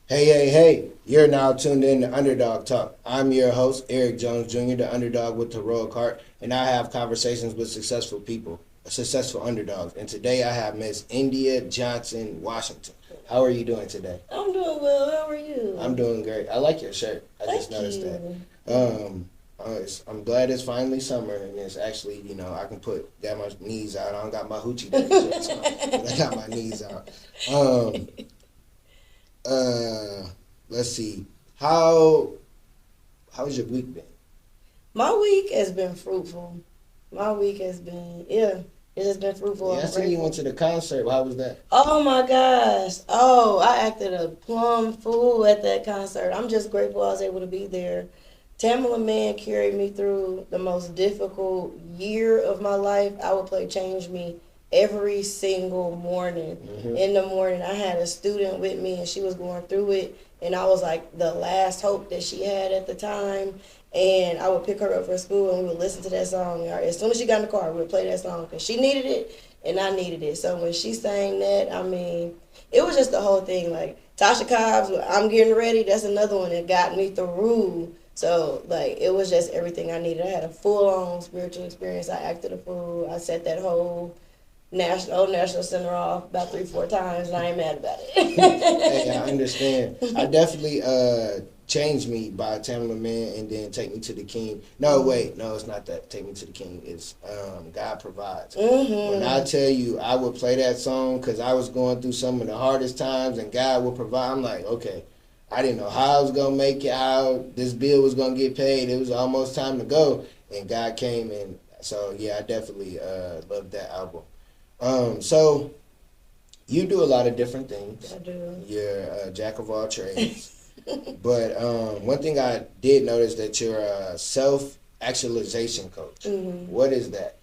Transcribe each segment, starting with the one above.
Hey, hey, hey, you're now tuned in to UnderDawg Talk. I'm your host, Eric Jones Jr., the underdog with the heroic heart, and I have conversations with successful people, successful underdogs. And today I have Miss India Johnson Washington. How are you doing today? I'm doing well. How are you? I'm doing great. I like your shirt. I just noticed that. I'm glad it's finally summer and it's actually, I can got my knees out. I don't got my hoochie daddy shirts on, but I got my knees out. Um, Uh, let's see. How's your week been? My week has been fruitful. My week has been, it has been fruitful. Yeah, I seen you went to the concert. How was that? Oh my gosh. Oh, I acted a plum fool at that concert. I'm just grateful I was able to be there. Tamala Mann carried me through the most difficult year of my life. I would play Change Me every single morning. In the morning, I had a student with me and she was going through it. And I was like the last hope that she had at the time. And I would pick her up from school and we would listen to that song. As soon as she got in the car, we would play that song because she needed it and I needed it. So when she sang that, I mean, it was just the whole thing. Like Tasha Cobb's I'm Getting Ready, that's another one that got me through. So, like, it was just everything I needed. I had a full-on spiritual experience. I acted a fool. I set that whole National Center off about 3-4 times, and I ain't mad about it. Hey, I understand. I definitely Changed Me by Tamala Mann and then Take Me to the King. No, wait, no, it's not that. Take Me to the King. It's God Provides. When I tell you, I would play that song because I was going through some of the hardest times, and God would provide. I'm like, okay. I didn't know how I was going to make it out. This bill was going to get paid. It was almost time to go. And God came in. So, yeah, I definitely love that album. So, you do a lot of different things. I do. You're a jack of all trades. But one thing I did notice that you're a self-actualization coach. What is that?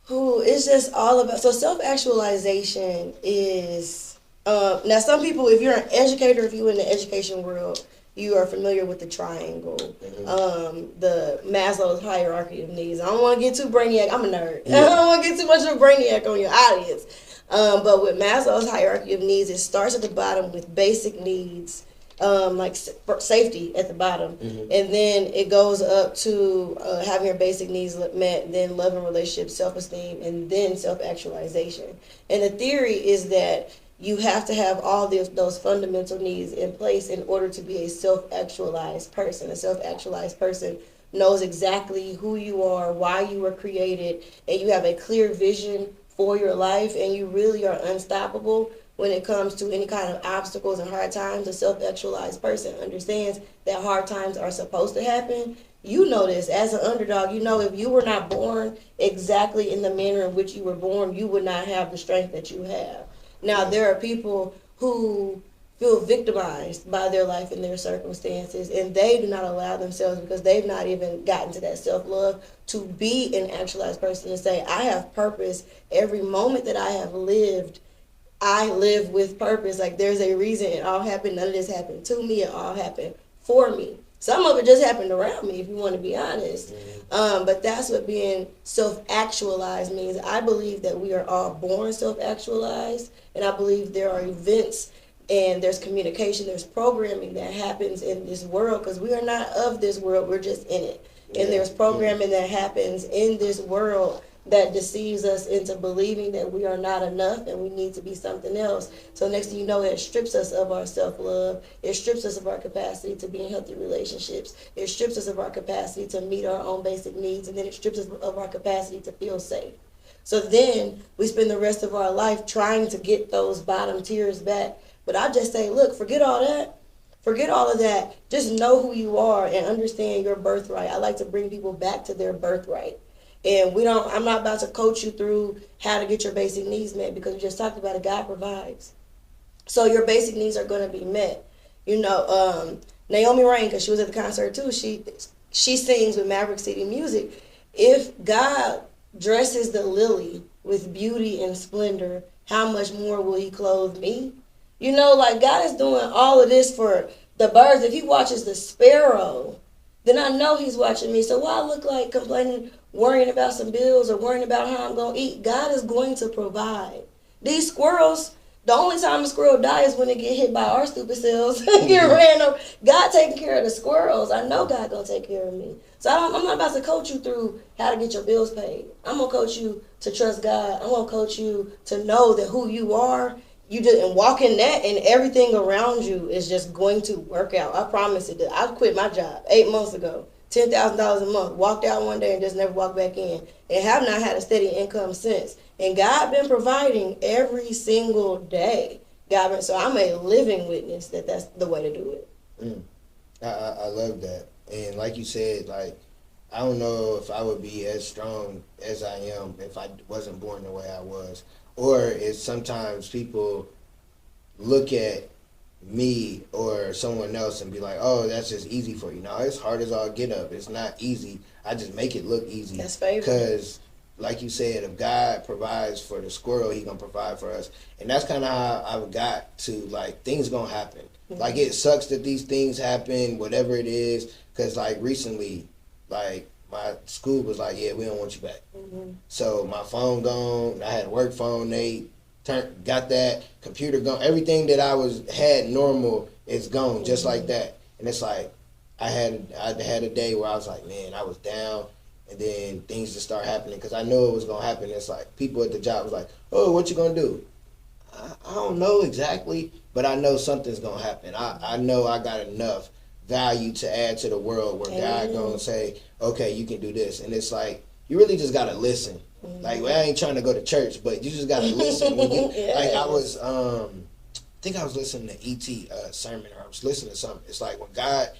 It's just all about, so self-actualization is, now some people, if you're an educator, if you're in the education world, you are familiar with the triangle, the Maslow's hierarchy of needs. I don't want to get too brainiac. I'm a nerd. Yeah. I don't want to get too much of a brainiac on your audience. But with Maslow's hierarchy of needs, it starts at the bottom with basic needs, like safety at the bottom, and then it goes up to having your basic needs met, then love and relationships, self-esteem, and then self-actualization. And the theory is that you have to have all those fundamental needs in place in order to be a self-actualized person. A self-actualized person knows exactly who you are, why you were created, and you have a clear vision for your life, and you really are unstoppable when it comes to any kind of obstacles and hard times. A self-actualized person understands that hard times are supposed to happen. You know this as an underdog. You know if you were not born exactly in the manner in which you were born, you would not have the strength that you have. Now, there are people who feel victimized by their life and their circumstances, and they do not allow themselves, because they've not even gotten to that self-love, to be an actualized person and say, I have purpose. Every moment that I have lived, I live with purpose. Like, there's a reason it all happened. None of this happened to me. It all happened for me. Some of it just happened around me, if you want to be honest. But that's what being self-actualized means. I believe that we are all born self-actualized, and I believe there are events and there's communication, there's programming that happens in this world, because we are not of this world, we're just in it. And there's programming that happens in this world that deceives us into believing that we are not enough and we need to be something else. So next thing you know, it strips us of our self-love. It strips us of our capacity to be in healthy relationships. It strips us of our capacity to meet our own basic needs. And then it strips us of our capacity to feel safe. So then we spend the rest of our life trying to get those bottom tiers back. But I just say, look, forget all that. Forget all of that. Just know who you are and understand your birthright. I like to bring people back to their birthright. And I'm not about to coach you through how to get your basic needs met, because we just talked about it. God provides. So your basic needs are going to be met. Naomi Rain, because she was at the concert too, she sings with Maverick City Music. If God dresses the lily with beauty and splendor, how much more will he clothe me? Like God is doing all of this for the birds. If he watches the sparrow, then I know he's watching me. So why I look like complaining, worrying about some bills or worrying about how I'm going to eat? God is going to provide. These squirrels, The only time a squirrel dies is when it get hit by our stupid selves. Get ran over. God taking care of the squirrels. I know God gonna take care of me. So I'm not about to coach you through how to get your bills paid. I'm gonna coach you to trust God. I'm gonna coach you to know that who you are, you just and walk in that, and everything around you is just going to work out. I promise it. I quit my job 8 months ago. $10,000 a month. Walked out one day and just never walked back in. And have not had a steady income since. And God been providing every single day. So I'm a living witness that that's the way to do it. I love that. And like you said, like, I don't know if I would be as strong as I am if I wasn't born the way I was. Or it's sometimes people look at me or someone else and be like, oh, that's just easy for you. No, it's hard as all get up. It's not easy. I just make it look easy. That's favorite. Because, like you said, if God provides for the squirrel, he gonna provide for us. And that's kind of how I've got to, like, things gonna happen. Mm-hmm. Like, it sucks that these things happen, whatever it is. Because, like, recently, like, my school was like, yeah, we don't want you back. Mm-hmm. So my phone gone. I had a work phone. They got that computer gone. Everything that I had normal is gone, just like that. And it's like I had a day where I was like, man, I was down, and then things just start happening because I knew it was gonna happen. It's like people at the job was like, oh, what you gonna do? I don't know exactly, but I know something's gonna happen. I know I got enough value to add to the world where God gonna say, okay, you can do this. And it's like you really just gotta listen. Like, well, I ain't trying to go to church, but you just gotta listen. When you, yes. Like, I was, I think I was listening to E.T. Sermon, or I was listening to something. It's like when God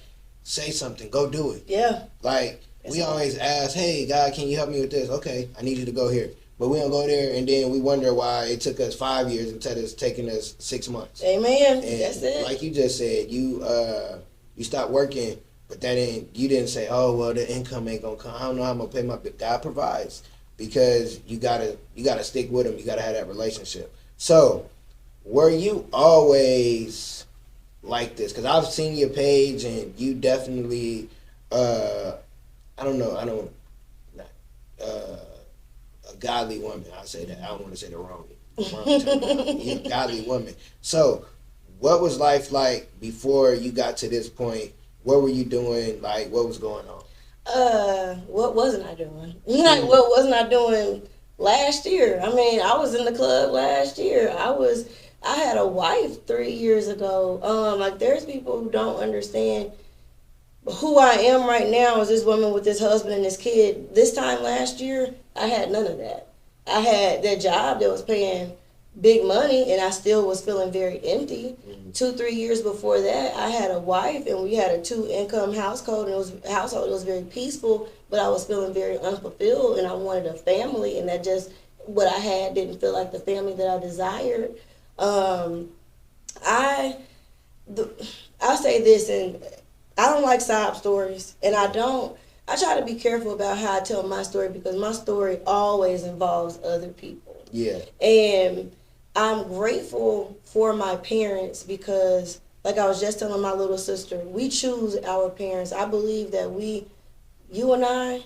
say something, go do it. Yeah. Like, we always ask, hey, God, can you help me with this? Okay, I need you to go here. But we don't go there, and then we wonder why it took us 5 years instead of taking us 6 months. Amen. And that's it. Like you just said, you stopped working, but you didn't say, oh, well, the income ain't gonna come. I don't know how I'm gonna pay my bill. God provides. Because you gotta stick with him. You gotta have that relationship. So, were you always like this? Because I've seen your page, and you definitely, a godly woman. I'll say that. I don't want to say the wrong term. You're a godly woman. So, what was life like before you got to this point? What were you doing? Like, what was going on? What wasn't I doing? Like, what wasn't I doing last year? I mean, I was in the club last year. I had a wife 3 years ago. Like, there's people who don't understand who I am right now as this woman with this husband and this kid. This time last year, I had none of that. I had that job that was paying big money, and I still was feeling very empty. 2-3 years before that, I had a wife, and we had a 2-income household, and it was very peaceful, but I was feeling very unfulfilled, and I wanted a family, and that just what I had didn't feel like the family that I desired. I'll say this, and I don't like sob stories, and I try to be careful about how I tell my story, because my story always involves other people. Yeah. And I'm grateful for my parents because, like I was just telling my little sister, we choose our parents. I believe that you and I,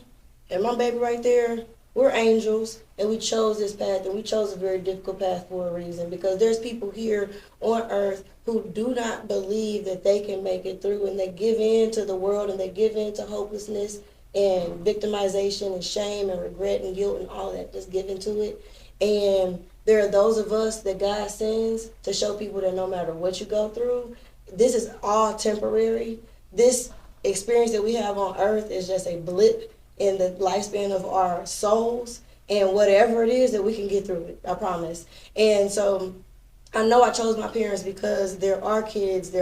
and my baby right there, we're angels, and we chose this path, and we chose a very difficult path for a reason, because there's people here on earth who do not believe that they can make it through, and they give in to the world, and they give in to hopelessness and victimization and shame and regret and guilt and all that, just give into it. And there are those of us that God sends to show people that no matter what you go through, this is all temporary. This experience that we have on earth is just a blip in the lifespan of our souls, and whatever it is, that we can get through it, I promise. And so I know I chose my parents because there are kids,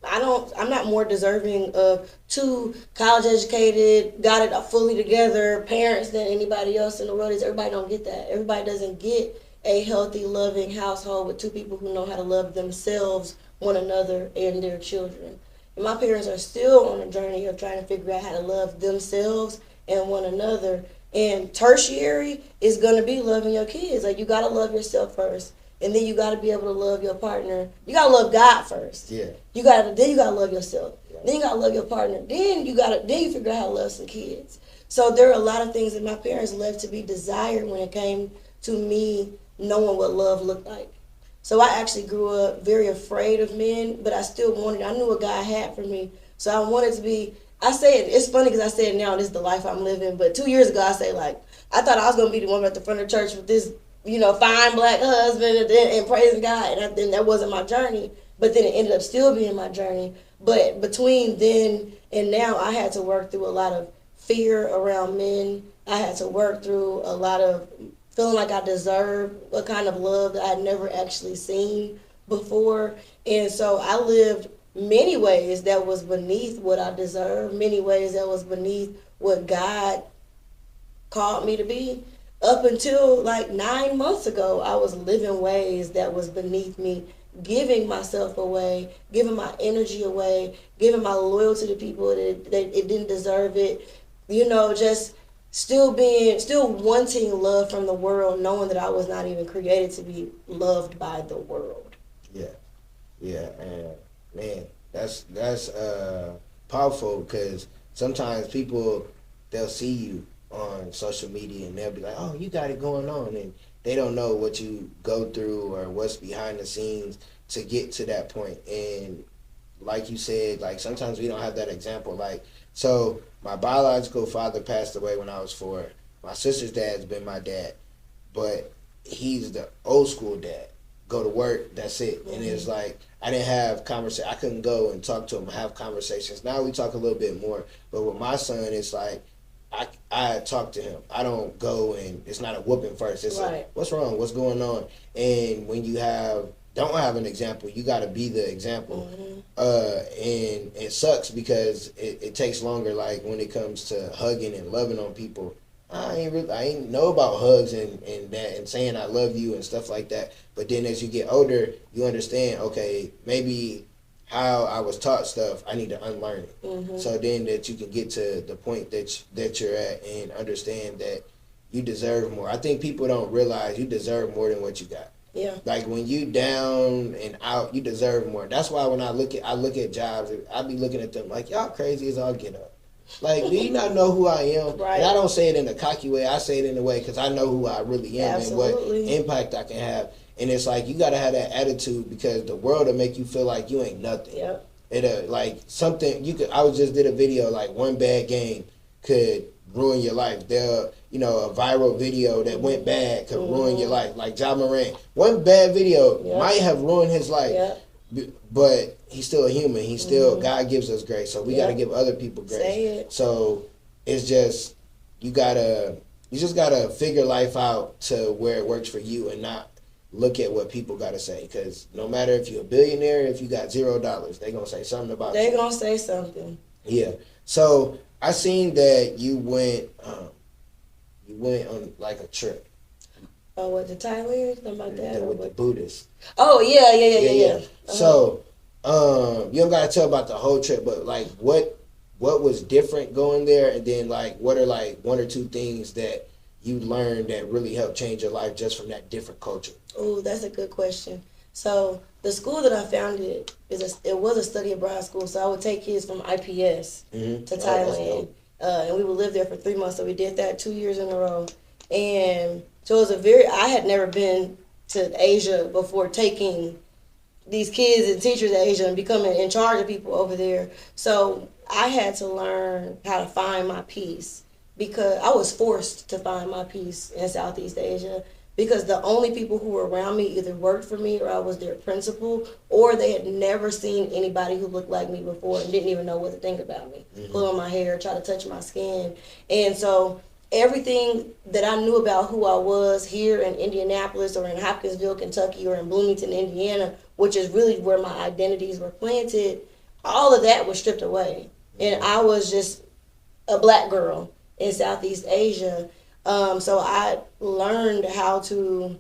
I'm not more deserving of 2 college educated, got it fully together parents than anybody else in the world. Everybody don't get that. Everybody doesn't get a healthy, loving household with 2 people who know how to love themselves, one another, and their children. And my parents are still on a journey of trying to figure out how to love themselves and one another. And tertiary is going to be loving your kids. Like, you got to love yourself first. And then you got to be able to love your partner. You got to love God first. Yeah. Then you got to love yourself. Yeah. Then you got to love your partner. Then you figure out how to love some kids. So there are a lot of things that my parents left to be desired when it came to me knowing what love looked like. So I actually grew up very afraid of men, but I still wanted, I knew what God had for me. So I wanted to be, I say it, it's funny because I say it now, this is the life I'm living. But 2 years ago, I say, like, I thought I was going to be the one at the front of the church with this, fine black husband and praising God. And then that wasn't my journey. But then it ended up still being my journey. But between then and now, I had to work through a lot of fear around men. I had to work through a lot of feeling like I deserved a kind of love that I had never actually seen before. And so I lived many ways that was beneath what I deserved, many ways that was beneath what God called me to be. Up until like 9 months ago, I was living ways that was beneath me, giving myself away, giving my energy away, giving my loyalty to people that it didn't deserve it. Just still wanting love from the world, knowing that I was not even created to be loved by the world. Yeah, and man, that's powerful, because sometimes people, they'll see you on social media and they'll be like, oh, you got it going on, and they don't know what you go through or what's behind the scenes to get to that point. And like you said, like sometimes we don't have that example. Like, so my biological father passed away when I was 4. My sister's dad's been my dad, but he's the old school dad. Go to work, that's it. Mm-hmm. And it's like, I didn't have I couldn't go and talk to him, have conversations. Now we talk a little bit more, but with my son, it's like, I talk to him. I don't go and it's not a whooping first. It's right. like, what's wrong? What's going on? And when you don't have an example, you got to be the example. Mm-hmm. And it sucks because it takes longer. Like when it comes to hugging and loving on people, I ain't know about hugs and that and saying I love you and stuff like that. But then as you get older, you understand, okay, maybe how I was taught stuff, I need to unlearn it. Mm-hmm. So then that you can get to the point that you're at and understand that you deserve more. I think people don't realize you deserve more than what you got. Yeah. Like when you down and out, you deserve more. That's why when I look at jobs, I be looking at them like, y'all crazy as all get up. Like, do you not know who I am? Right. And I don't say it in a cocky way. I say it in a way because I know who I really am. Absolutely. And what impact I can have. And it's like, you got to have that attitude because the world will make you feel like you ain't nothing. Yep. It like something I just did a video like one bad game could ruin your life. A viral video that went bad could ruin your life. Like Ja Morant, one bad video might have ruined his life. Yep. But he's still a human. He's still, God gives us grace. So we got to give other people grace. Say it. So it's just, you just got to figure life out to where it works for you and not look at what people got to say. Because no matter if you're a billionaire, if you got $0, they're going to say something about you. They're going to say something. Yeah. So I seen that you went on like a trip. Oh, what, the Thailand? Something like that? With the Buddhists. Oh, yeah. Uh-huh. So, you don't gotta tell about the whole trip, but like what was different going there, and then like what are like 1 or 2 things that you learned that really helped change your life just from that different culture? Oh, that's a good question. So the school that I founded was a study abroad school. So I would take kids from IPS to Thailand, and we would live there for 3 months. So we did that 2 years in a row, and so it was I had never been to Asia before, taking these kids and teachers in Asia and becoming in charge of people over there. So I had to learn how to find my peace, because I was forced to find my peace in Southeast Asia, because the only people who were around me either worked for me or I was their principal, or they had never seen anybody who looked like me before and didn't even know what to think about me. Mm-hmm. Pull on my hair, try to touch my skin. And so everything that I knew about who I was here in Indianapolis or in Hopkinsville, Kentucky, or in Bloomington, Indiana, which is really where my identities were planted, all of that was stripped away. And I was just a black girl in Southeast Asia. So I learned how to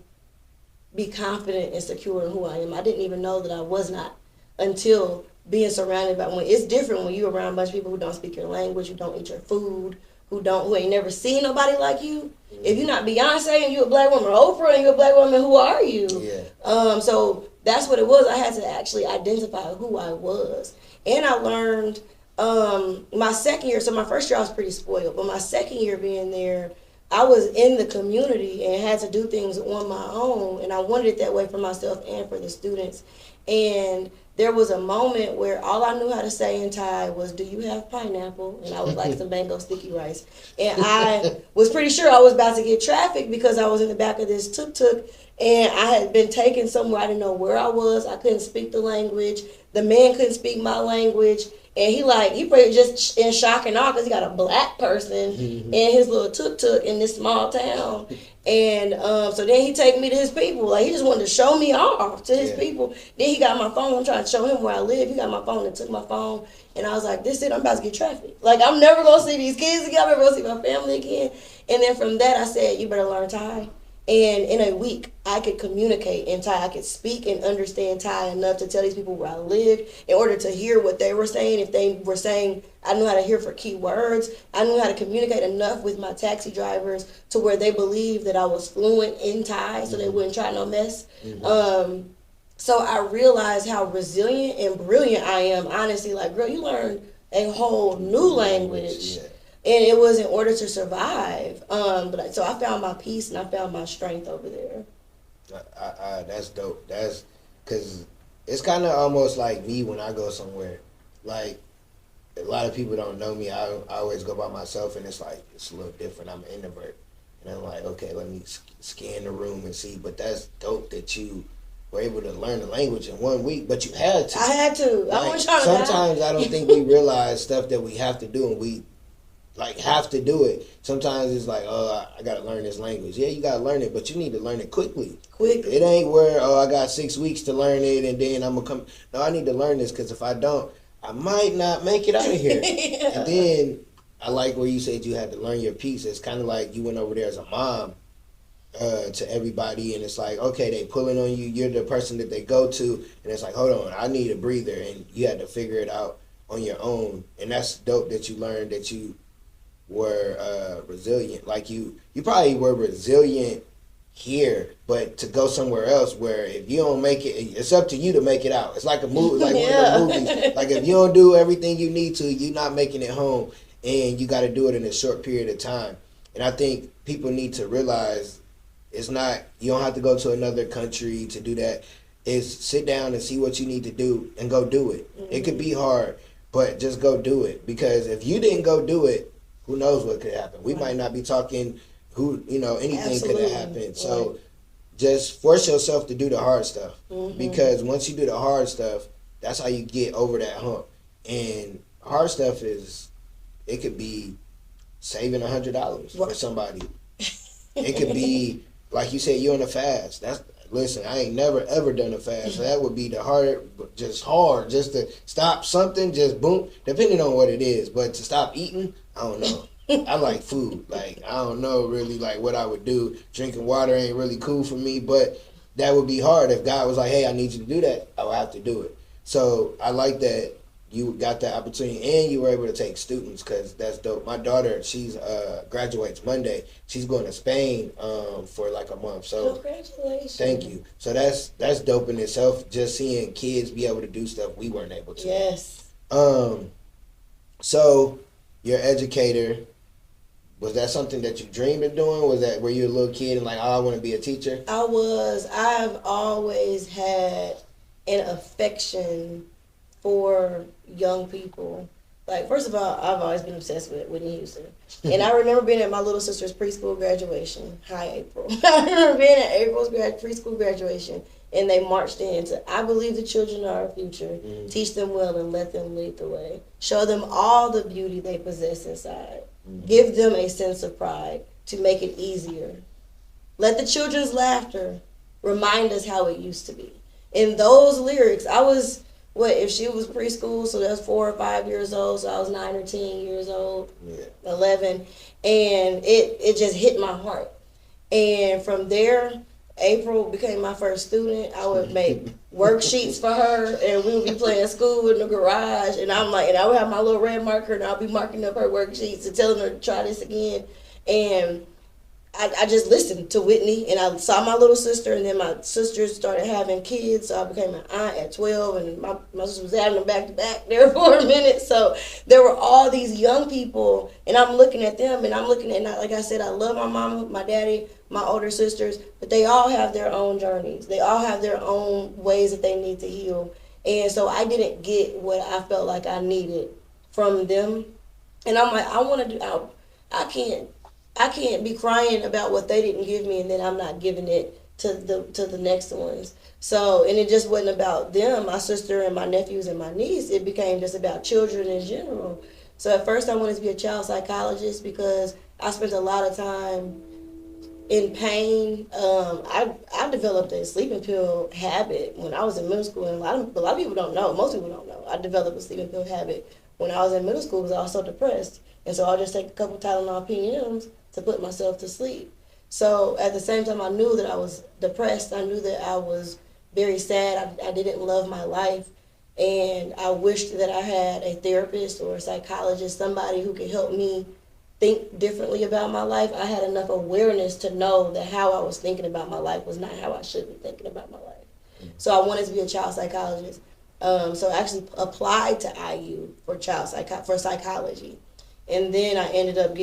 be confident and secure in who I am. I didn't even know that I was not until being surrounded by, when it's different when you're around a bunch of people who don't speak your language, who don't eat your food, who ain't never seen nobody like you. If you're not Beyonce and you're a black woman, or Oprah and you're a black woman, who are you? Yeah. So that's what it was. I had to actually identify who I was. And I learned my second year, so my first year I was pretty spoiled, but my second year being there, I was in the community and had to do things on my own, and I wanted it that way for myself and for the students. And there was a moment where all I knew how to say in Thai was, "Do you have pineapple?" And I was like, "Some mango sticky rice." And I was pretty sure I was about to get trafficked because I was in the back of this tuk-tuk, and I had been taken somewhere. I didn't know where I was. I couldn't speak the language. The man couldn't speak my language. And he probably just in shock and awe because he got a black person in his little tuk-tuk in this small town. And so then he take me to his people. Like, he just wanted to show me off to his people. Then he got my phone. I'm trying to show him where I live. He got my phone and took my phone. And I was like, this is it. I'm about to get trafficked. Like, I'm never going to see these kids again. I'm never going to see my family again. And then from that, I said, you better learn Thai. And in a week, I could communicate in Thai. I could speak and understand Thai enough to tell these people where I lived in order to hear what they were saying. If they were saying, I knew how to hear for key words. I knew how to communicate enough with my taxi drivers to where they believed that I was fluent in Thai, so they wouldn't try no mess. So I realized how resilient and brilliant I am. Honestly, like, girl, you learned a whole new language. And it was in order to survive. So I found my peace and I found my strength over there. That's dope. That's because it's kind of almost like me when I go somewhere. Like, a lot of people don't know me. I always go by myself, and it's like, it's a little different. I'm an introvert. And I'm like, okay, let me scan the room and see. But that's dope that you were able to learn the language in 1 week, but you had to. I had to. Like, I wasn't trying to sometimes I don't think we realize stuff that we have to do, and we have to do it. Sometimes it's like, oh, I gotta learn this language. Yeah, you gotta learn it, but you need to learn it quickly. It ain't where, oh, I got 6 weeks to learn it and then I'm gonna come. No, I need to learn this because if I don't, I might not make it out of here. And then I like where you said you had to learn your piece. It's kind of like you went over there as a mom to everybody, and it's like, okay, they pulling on you. You're the person that they go to, and it's like, hold on, I need a breather, and you had to figure it out on your own. And that's dope that you learned that you were resilient. Like you probably were resilient here, but to go somewhere else where if you don't make it, it's up to you to make it out. It's like a movie, like one of the movies. Like, if you don't do everything you need to, you're not making it home, and you got to do it in a short period of time. And I think people need to realize it's not, you don't have to go to another country to do that. It's sit down and see what you need to do and go do it. It could be hard, but just go do it, because if you didn't go do it, who knows what could happen? We might not be talking. Anything could have happened. So just force yourself to do the hard stuff, because once you do the hard stuff, that's how you get over that hump. And hard stuff it could be saving $100 for somebody. It could be, like you said, you're on a fast. Listen, I ain't never ever done a fast. So that would be hard, just to stop something, just boom, depending on what it is. But to stop eating, I don't know. I like food. Like, I don't know really like what I would do. Drinking water ain't really cool for me, but that would be hard. If God was like, hey, I need you to do that, I would have to do it. So I like that you got that opportunity and you were able to take students, because that's dope. My daughter, she's graduates Monday. She's going to Spain for like a month. So congratulations. Thank you. So that's dope in itself, just seeing kids be able to do stuff we weren't able to. Yes. So your educator, was that something that you dreamed of doing? Were you a little kid and like, oh, I want to be a teacher? I was. I've always had an affection for young people. Like, first of all, I've always been obsessed with Whitney Houston. And I remember being at my little sister's preschool graduation. Hi, April. I remember being at April's preschool graduation, and they marched into, I believe the children are our future. Teach them well and let them lead the way. Show them all the beauty they possess inside. Give them a sense of pride to make it easier. Let the children's laughter remind us how it used to be. In those lyrics, I was, if she was preschool, so that's 4 or 5 years old, so I was 9 or 10 years old, 11, and it just hit my heart. And from there, April became my first student. I would make worksheets for her, and we would be playing school in the garage, and I would have my little red marker, and I'll be marking up her worksheets and telling her to try this again. And I just listened to Whitney, and I saw my little sister, and then my sisters started having kids, so I became an aunt at 12, and my sister was having them back to back there for a minute. So there were all these young people, and I'm looking at them, and I'm looking at, like I said, I love my mama, my daddy, my older sisters, but they all have their own journeys. They all have their own ways that they need to heal. And so I didn't get what I felt like I needed from them. And I'm like, I want to do, I can't be crying about what they didn't give me, and then I'm not giving it to the next ones. So, and it just wasn't about them, my sister and my nephews and my niece. It became just about children in general. So at first I wanted to be a child psychologist because I spent a lot of time in pain. I developed a sleeping pill habit when I was in middle school, and a lot of people don't know. Most people don't know. I developed a sleeping pill habit when I was in middle school because I was so depressed, and so I'll just take a couple Tylenol PMs to put myself to sleep. So at the same time I knew that I was depressed, I knew that I was very sad, I didn't love my life, and I wished that I had a therapist or a psychologist, somebody who could help me think differently about my life. I had enough awareness to know that how I was thinking about my life was not how I should be thinking about my life. So I wanted to be a child psychologist. So I actually applied to IU for psychology. And then I ended up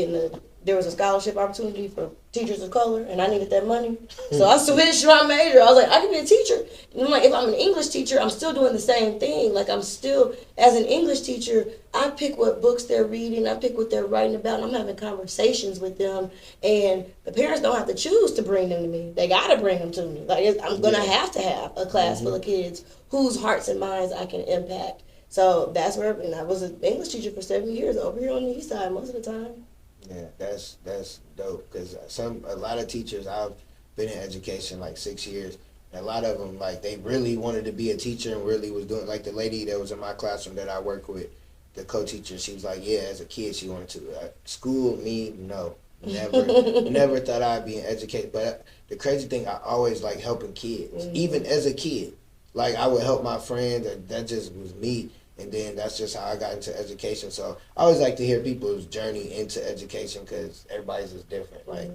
there was a scholarship opportunity for teachers of color, and I needed that money. So I switched my major. I was like, I can be a teacher. And I'm like, if I'm an English teacher, I'm still doing the same thing. Like, I'm still, as an English teacher, I pick what books they're reading, I pick what they're writing about, and I'm having conversations with them. And the parents don't have to choose to bring them to me. They got to bring them to me. Like, I'm going to have a class full of kids whose hearts and minds I can impact. So that's where, and I was an English teacher for 7 years over here on the east side most of the time. Yeah, that's dope, because a lot of teachers, I've been in education like 6 years, and a lot of them, like, they really wanted to be a teacher and really was doing, like the lady that was in my classroom that I work with, the co-teacher, she was like, yeah, as a kid she wanted to. School, me, no. Never thought I'd be an educator. But the crazy thing, I always like helping kids, even as a kid. Like, I would help my friends, that just was me. And then that's just how I got into education. So I always like to hear people's journey into education because everybody's just different. Like,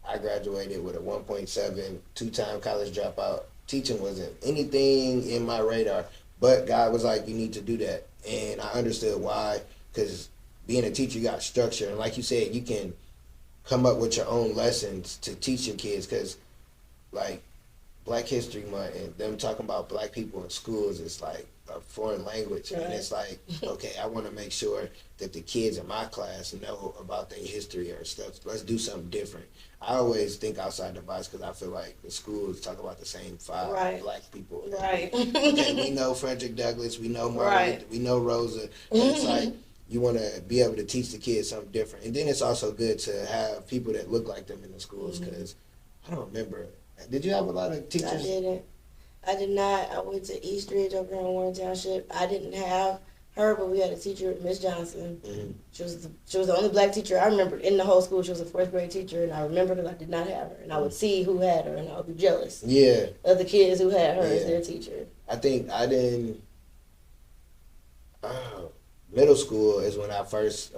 I graduated with a 1.7, two-time college dropout. Teaching wasn't anything in my radar. But God was like, you need to do that. And I understood why, because being a teacher, you got structure. And like you said, you can come up with your own lessons to teach your kids, because, like, Black History Month and them talking about black people in schools is like a foreign language. Right. And it's like, okay, I want to make sure that the kids in my class know about their history or stuff. Let's do something different. I always think outside the box because I feel like the schools talk about the same five black people. Right. Okay, we know Frederick Douglass, we know Martin, we know Rosa. And it's like, you want to be able to teach the kids something different. And then it's also good to have people that look like them in the schools, because I don't remember. Did you have a lot of teachers? I didn't. I did not. I went to East Ridge over in Warren Township. I didn't have her, but we had a teacher, Miss Johnson. She was the only black teacher I remember in the whole school. She was a fourth grade teacher, and I remember that I did not have her. And I would see who had her, and I would be jealous. Yeah. Of the kids who had her as their teacher. I think I didn't. Middle school is when I first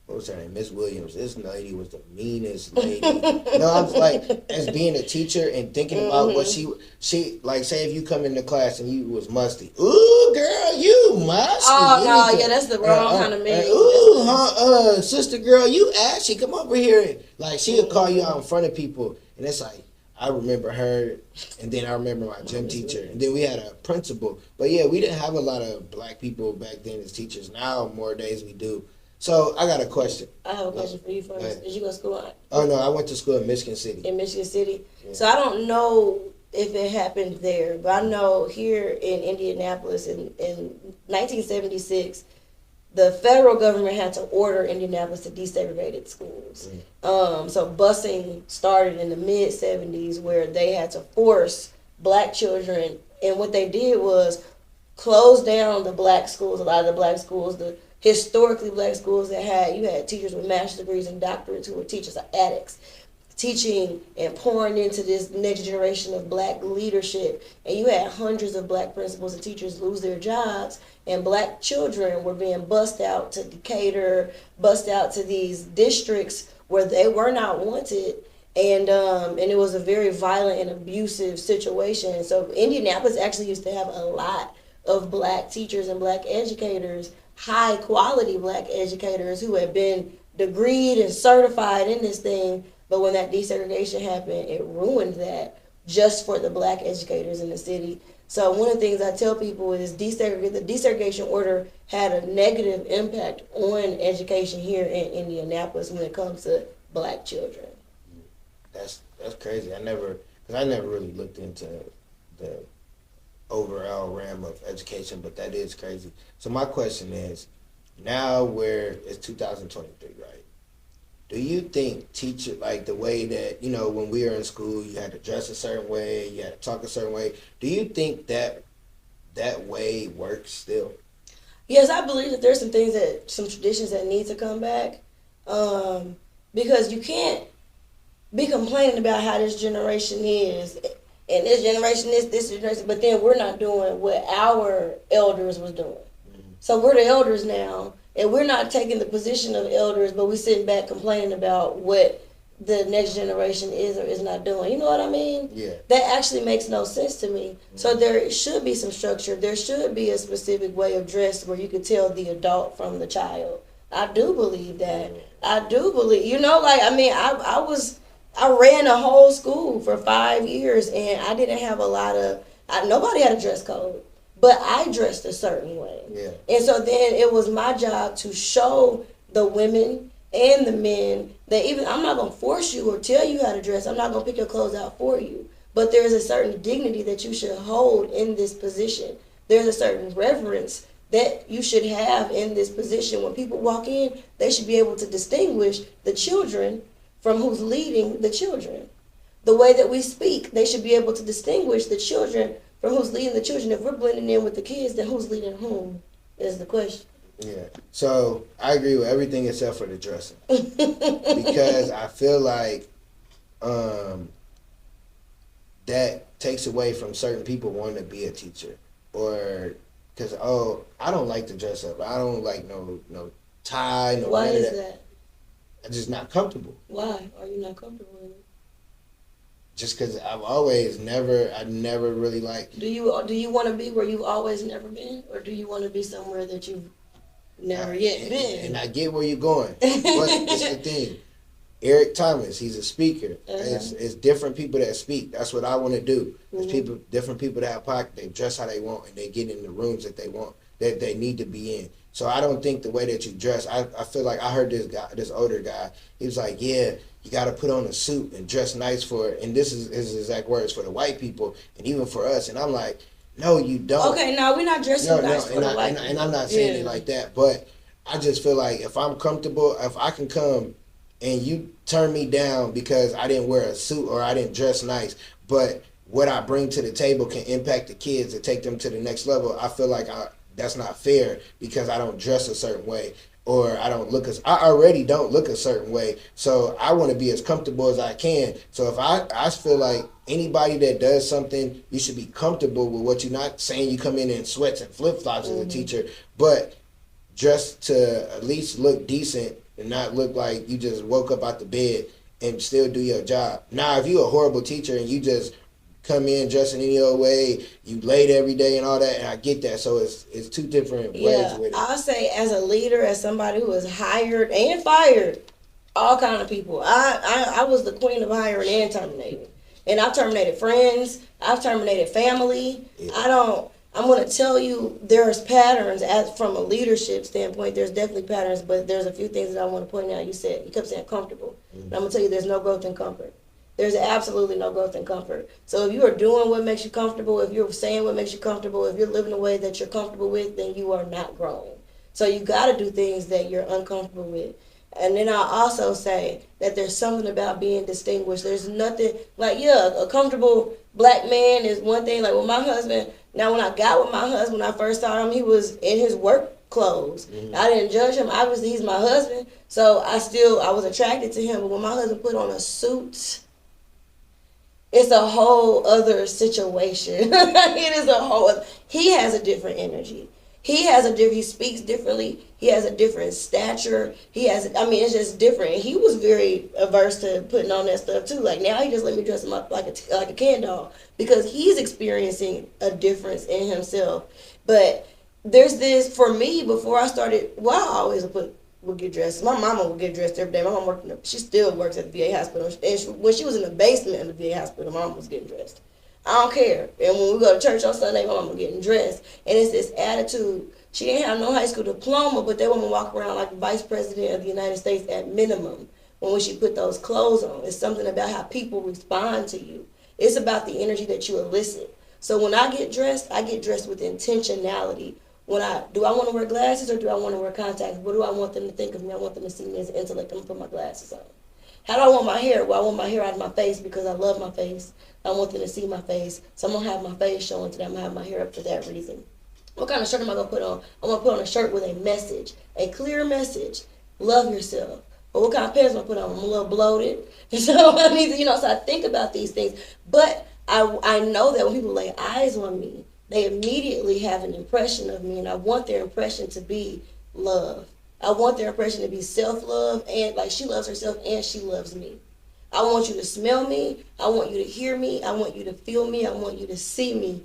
what was her name? Miss Williams. This lady was the meanest lady. No, I'm like, as being a teacher and thinking about what she like, say if you come into class and you was musty. Ooh, girl, you musty. Oh, no, yeah, that's the wrong kind of man. Ooh, sister girl, you ashy. Come over here. Like, she'll call you out in front of people. And it's like, I remember her, and then I remember my gym teacher. And then we had a principal. But yeah, we didn't have a lot of black people back then as teachers. Now, more days we do. So, I got a question. I have a question for you first. Did you go to school? Oh, no, I went to school in Michigan City. In Michigan City? Yeah. So, I don't know if it happened there, but I know here in Indianapolis in 1976, the federal government had to order Indianapolis to desegregate its schools. So, busing started in the mid-70s where they had to force black children, and what they did was close down the black schools, a lot of the black schools, the historically black schools that you had teachers with master's degrees and doctorates who were teachers of addicts, teaching and pouring into this next generation of black leadership. And you had hundreds of black principals and teachers lose their jobs, and black children were being bussed out to Decatur, bussed out to these districts where they were not wanted. And it was a very violent and abusive situation. So Indianapolis actually used to have a lot of black teachers and black educators, high quality black educators who had been degreed and certified in this thing. But when that desegregation happened, it ruined that just for the black educators in the city. So one of the things I tell people is the desegregation order had a negative impact on education here in Indianapolis when it comes to black children. That's crazy. I never really looked into the overall realm of education, but that is crazy. So my question is, now where it's 2023, right? Do you think teacher, like the way that, when we were in school, you had to dress a certain way, you had to talk a certain way, do you think that way works still? Yes, I believe that there's some traditions that need to come back, because you can't be complaining about how this generation is, and this generation is this generation, but then we're not doing what our elders was doing. Mm-hmm. So we're the elders now, and we're not taking the position of elders, but we sitting back complaining about what the next generation is or is not doing. You know what I mean? Yeah. That actually makes no sense to me. Mm-hmm. So there should be some structure. There should be a specific way of dress where you can tell the adult from the child. I do believe that. I do believe, I ran a whole school for 5 years, and I didn't have nobody had a dress code, but I dressed a certain way. Yeah. And so then it was my job to show the women and the men that I'm not going to force you or tell you how to dress. I'm not going to pick your clothes out for you. But there's a certain dignity that you should hold in this position. There's a certain reverence that you should have in this position. When people walk in, they should be able to distinguish the children from who's leading the children. The way that we speak, they should be able to distinguish the children from who's leading the children. If we're blending in with the kids, then who's leading whom is the question. Yeah. So I agree with everything except for the dressing. Because I feel like that takes away from certain people wanting to be a teacher. Or because, I don't like to dress up. I don't like no tie, no. Why is that? I'm just not comfortable. Why are you not comfortable with it? Just because I never really liked. Do you want to be where you've always never been, or do you want to be somewhere that you've never yet been? And I get where you're going, but it's the thing. Eric Thomas, he's a speaker. It's different people that speak. That's what I want to do. It's different people that have pocket. They dress how they want, and they get in the rooms that they want, that they need to be in. So I don't think the way that you dress, I feel like I heard this older guy, he was like, yeah, you got to put on a suit and dress nice for it. And this is his exact words, for the white people and even for us. And I'm like, no, you don't. Okay, no, we're not dressing nice for the white people. And I'm not saying it like that, but I just feel like if I'm comfortable, if I can come and you turn me down because I didn't wear a suit or I didn't dress nice, but what I bring to the table can impact the kids and take them to the next level, I feel like that's not fair because I don't dress a certain way or I already don't look a certain way. So I want to be as comfortable as I can. So if I feel like anybody that does something, you should be comfortable with what you're not saying you come in sweats and flip-flops as a teacher, but just to at least look decent and not look like you just woke up out the bed and still do your job. Now, if you're a horrible teacher and you just come in dressing any old way, you late every day and all that, and I get that. So it's two different ways with it. I'll say as a leader, as somebody who is hired and fired, all kind of people. I was the queen of hiring and terminating. And I've terminated friends. I've terminated family. Yeah. I'm going to tell you there's patterns from a leadership standpoint. There's definitely patterns, but there's a few things that I want to point out. You kept saying comfortable. Mm-hmm. And I'm going to tell you there's no growth in comfort. There's absolutely no growth in comfort. So if you are doing what makes you comfortable, if you're saying what makes you comfortable, if you're living a way that you're comfortable with, then you are not growing. So you got to do things that you're uncomfortable with. And then I'll also say that there's something about being distinguished. There's nothing, a comfortable black man is one thing. Like with my husband, now when I got with my husband, when I first saw him, he was in his work clothes. Mm-hmm. I didn't judge him. Obviously, he's my husband. So I was attracted to him. But when my husband put on a suit, it's a whole other situation. It is he has a different energy. he speaks differently. He has a different stature. It's just different. And he was very averse to putting on that stuff too. Like now he just let me dress him up like a Ken doll because he's experiencing a difference in himself. But there's this, for me, before I started, I always would get dressed. My mama would get dressed every day. My mom she still works at the VA hospital. And when she was in the basement of the VA hospital, my mom was getting dressed. I don't care. And when we go to church on Sunday, my mama getting dressed. And it's this attitude. She didn't have no high school diploma, but that woman walk around like the vice president of the United States at minimum when she put those clothes on. It's something about how people respond to you. It's about the energy that you elicit. So when I get dressed with intentionality. Do I want to wear glasses or do I want to wear contacts? What do I want them to think of me? I want them to see me as an intellect. I'm going to put my glasses on. How do I want my hair? Well, I want my hair out of my face because I love my face. I want them to see my face. So I'm going to have my face showing to them. I'm going to have my hair up for that reason. What kind of shirt am I going to put on? I'm going to put on a shirt with a message, a clear message. Love yourself. But what kind of pants am I put on? I'm a little bloated. So I need to, so I think about these things. But I know that when people lay eyes on me, they immediately have an impression of me, and I want their impression to be love. I want their impression to be self-love, and like she loves herself and she loves me. I want you to smell me. I want you to hear me. I want you to feel me. I want you to see me.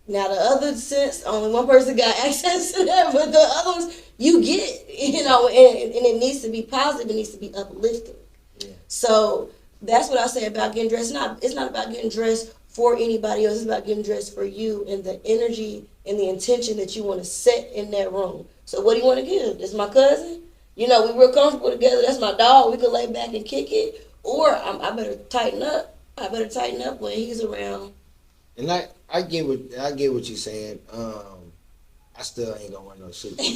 Now, the other sense, only one person got access to that, but the others you get, and it needs to be positive. It needs to be uplifting. Yeah. So that's what I say about getting dressed. It's not about getting dressed for anybody else. It's about getting dressed for you and the energy and the intention that you want to set in that room. So what do you want to give? This is my cousin. We real comfortable together. That's my dog. We could lay back and kick it. Or I better tighten up. I better tighten up when he's around. And I get what you're saying. I still ain't gonna wear no suit. When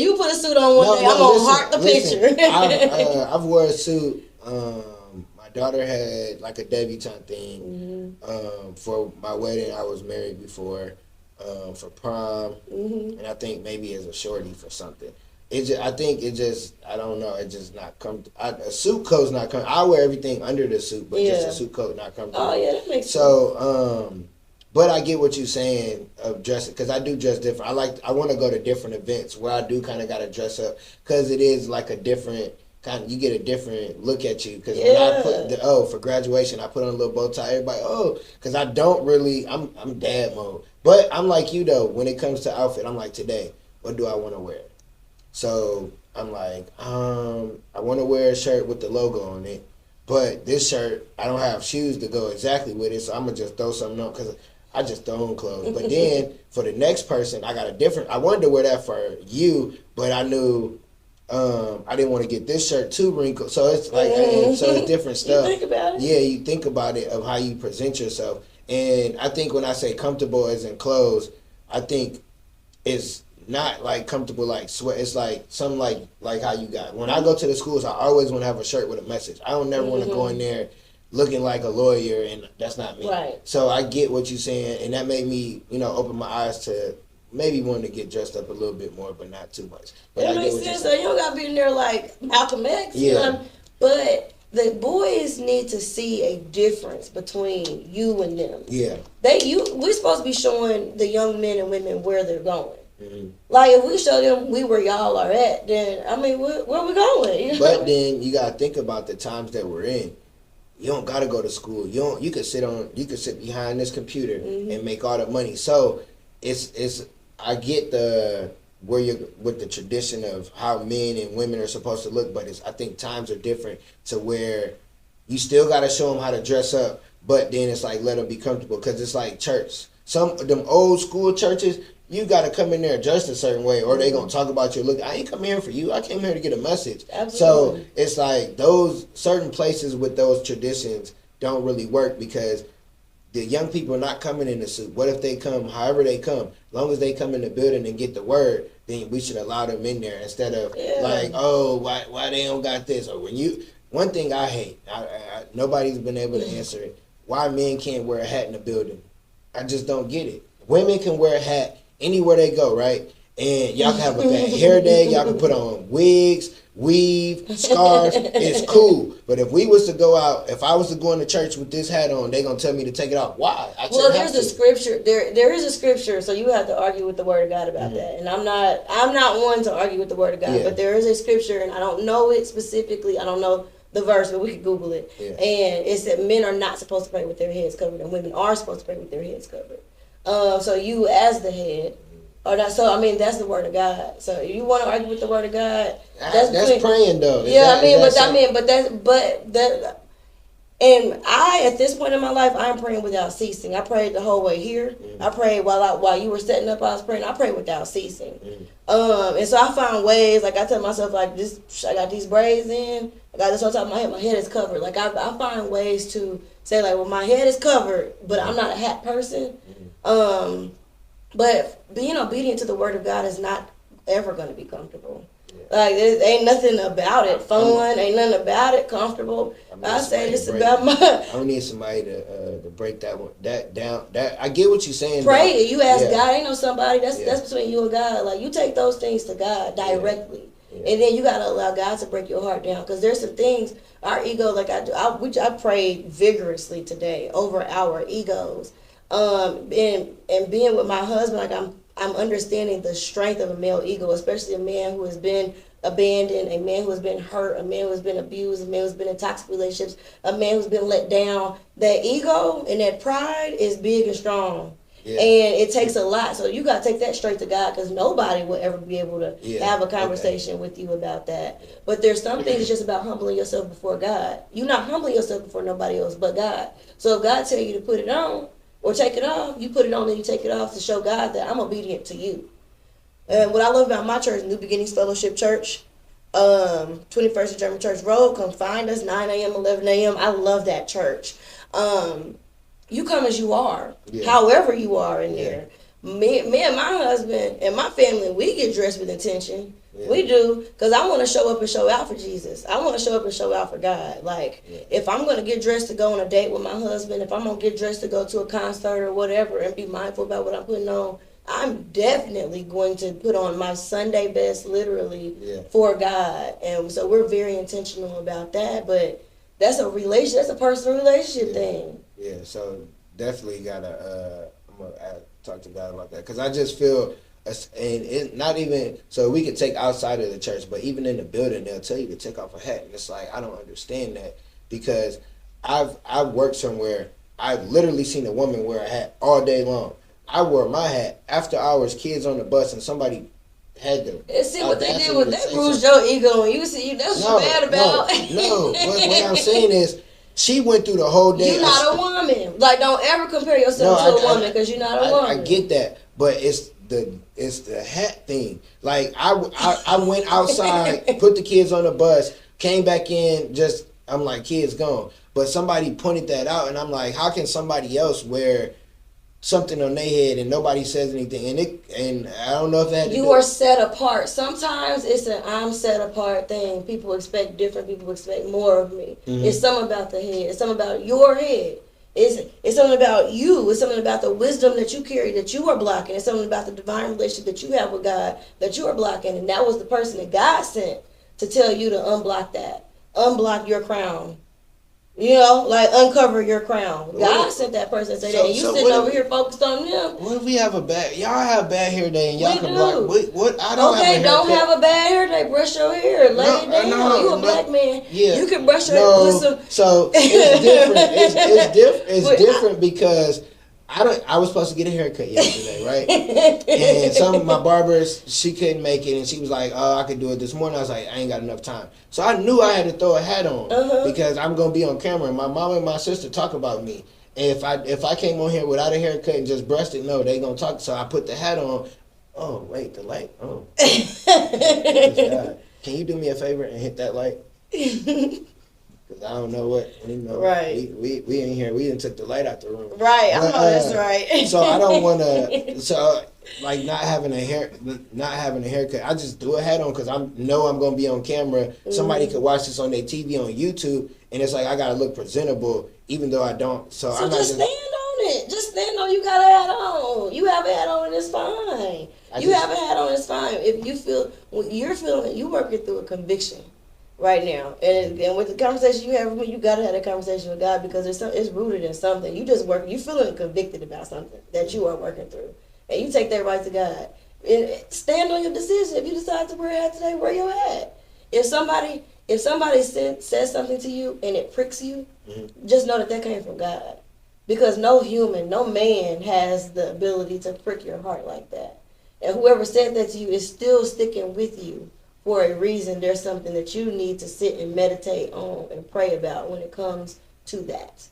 you put a suit on one day, I'm gonna heart the picture. I've wore a suit. My daughter had like a debutante thing. For my wedding, I was married before. For prom, and I think maybe as a shorty for something. I don't know. It just not come. A suit coat's not come. I wear everything under the suit, but just a suit coat not come. Oh yeah, that makes sense. So, but I get what you're saying of dressing, because I do dress different. I want to go to different events where I do kind of got to dress up, because it is like a different kind of, you get a different look at you. Because when I put for graduation, I put on a little bow tie. Everybody, because I don't really. I'm dad mode, but I'm like you though. When it comes to outfit, I'm like, today, what do I want to wear? So I'm like, I want to wear a shirt with the logo on it, but this shirt, I don't have shoes to go exactly with it, so I'm gonna just throw something on, because I just throw on clothes. But then for the next person, I wanted to wear that for you, but I knew I didn't want to get this shirt too wrinkled. So it's like, so it's different stuff. You think about it. Yeah, you think about it, of how you present yourself. And I think when I say comfortable as in clothes, I think it's not like comfortable like sweat. It's like something like how you got. When I go to the schools, I always want to have a shirt with a message. I don't never want to go in there looking like a lawyer, and that's not me. Right. So I get what you're saying, and that made me, open my eyes to maybe wanting to get dressed up a little bit more, but not too much. But that makes sense. So you don't gotta be in there like Malcolm X. Yeah. But the boys need to see a difference between you and them. Yeah. We're supposed to be showing the young men and women where they're going. Like, if we show them where y'all are at, then where we going? But then you gotta think about the times that we're in. You don't gotta go to school. You could sit behind this computer and make all the money. So I get where you're with the tradition of how men and women are supposed to look, but I think times are different to where you still gotta show them how to dress up, but then it's like, let them be comfortable, because it's like church. Some of them old school churches, you got to come in there dressed a certain way, or they going to talk about your look. I ain't come here for you. I came here to get a message. Absolutely. So it's like those certain places with those traditions don't really work, because the young people are not coming in a suit. What if they come however they come? As long as they come in the building and get the word, then we should allow them in there, instead of like, why they don't got this? Or one thing I hate, nobody's been able to answer it, why men can't wear a hat in the building. I just don't get it. Women can wear a hat anywhere they go, right? And y'all can have a bad hair day. Y'all can put on wigs, weave, scarves. It's cool. But if we was to go out, if I was to go into church with this hat on, they gonna tell me to take it off. Why? Well, there's a scripture. There is a scripture, so you have to argue with the Word of God about that. And I'm not one to argue with the Word of God, but there is a scripture, and I don't know it specifically. I don't know the verse, but we could Google it. Yeah. And it said men are not supposed to pray with their heads covered, and women are supposed to pray with their heads covered. So you as the head. Or not, so I mean that's the Word of God. So you want to argue with the Word of God? That's praying though. And I at this point in my life I'm praying without ceasing. I prayed the whole way here. I prayed while you were setting up. I was praying. I prayed without ceasing. And so I found ways. Like I tell myself, like this. I got these braids in. I got this on top of my head. My head is covered. Like I find ways to say like, well, my head is covered, but I'm not a hat person. But being obedient to the Word of God is not ever going to be comfortable. Like, there ain't nothing about it fun, ain't nothing about it comfortable. I say this about my... I don't need somebody to break that down. That I get what you're saying. Pray it. You ask God. Ain't no somebody. That's between you and God. Like, you take those things to God directly. And then you got to allow God to break your heart down. Because there's some things, our ego, like I do, I prayed vigorously today over our egos. And being with my husband, like I'm understanding the strength of a male ego, especially a man who has been abandoned, a man who has been hurt, a man who has been abused, a man who's been in toxic relationships, a man who's been let down. That ego and that pride is big and strong. And it takes a lot. So you got to take that straight to God, because nobody will ever be able to have a conversation with you about that. But there's some things just about humbling yourself before God. You're not humbling yourself before nobody else but God. So if God tell you to put it on, or take it off, you put it on and you take it off to show God that I'm obedient to you. And what I love about my church, New Beginnings Fellowship Church, 21st German Church Road, come find us, 9 a.m., 11 a.m. I love that church. You come as you are, however you are in there. Me and my husband and my family, we get dressed with intention. We do, because I want to show up and show out for Jesus. I want to show up and show out for God. Like, if I'm going to get dressed to go on a date with my husband, if I'm going to get dressed to go to a concert or whatever and be mindful about what I'm putting on, I'm definitely going to put on my Sunday best, literally, for God. And so we're very intentional about that. But that's a personal relationship thing. Yeah, so definitely got to, I'm going to talk to God about that. Because I just feel... And it not even so we could take outside of the church, but even in the building they'll tell you to take off a hat, and it's like I don't understand that, because I've worked somewhere, I've literally seen a woman wear a hat all day long. I wore my hat after hours, kids on the bus, and somebody had them. And see what they did with that bruised your ego, and you see that's what bad about. No, what I'm saying is, she went through the whole day. You're not a woman. Like, don't ever compare yourself to a woman, because you're not a woman. I get that, but it's the hat thing. Like I went outside, put the kids on the bus, came back in, I'm like, kids gone. But somebody pointed that out, and I'm like, how can somebody else wear something on their head and nobody says anything? And I don't know if that you are set apart. Sometimes it's an I'm set apart thing. People expect different. People expect more of me. It's something about the head. It's something about your head. It's something about you. It's something about the wisdom that you carry that you are blocking. It's something about the divine relationship that you have with God that you are blocking. And that was the person that God sent to tell you to unblock that. Unblock your crown. You know, like uncover your crown. God sent that person to say that. And you sitting over here focused on them. What if we have y'all have bad hair day and y'all can block? What? I don't have a haircut. Don't have a bad hair day. Brush your hair. Lay it down. You a black man. Yeah. You can brush your hair. So it's different. It's different because I was supposed to get a haircut yesterday, right? And some of my barbers, she couldn't make it, and she was like, "Oh, I could do it this morning." I was like, "I ain't got enough time." So I knew I had to throw a hat on because I'm gonna be on camera. And my mom and my sister talk about me. And if I came on here without a haircut and just brushed it, no, they gonna talk. So I put the hat on. Oh wait, the light. Oh, can you do me a favor and hit that light? Cause I don't know what, right. We in here, we done took the light out the room. Right, but, I know that's right. So I don't want to, like not having a haircut, I just do a hat on because I know I'm going to be on camera. Somebody could watch this on their TV on YouTube, and it's like I got to look presentable even though I don't. So I'm just stand on it. Just stand on, you got a hat on. You have a hat on and it's fine. You have a hat on, it's fine. If you feel, when you're feeling, you working through a conviction right now. And with the conversation you have with me, you got to have a conversation with God because it's rooted in something. You just you feeling convicted about something that you are working through. And you take that right to God. And stand on your decision. If you decide to wear a hat today, wear your hat. If somebody says something to you and it pricks you, just know that came from God. Because no human, no man has the ability to prick your heart like that. And whoever said that to you is still sticking with you for a reason. There's something that you need to sit and meditate on and pray about when it comes to that.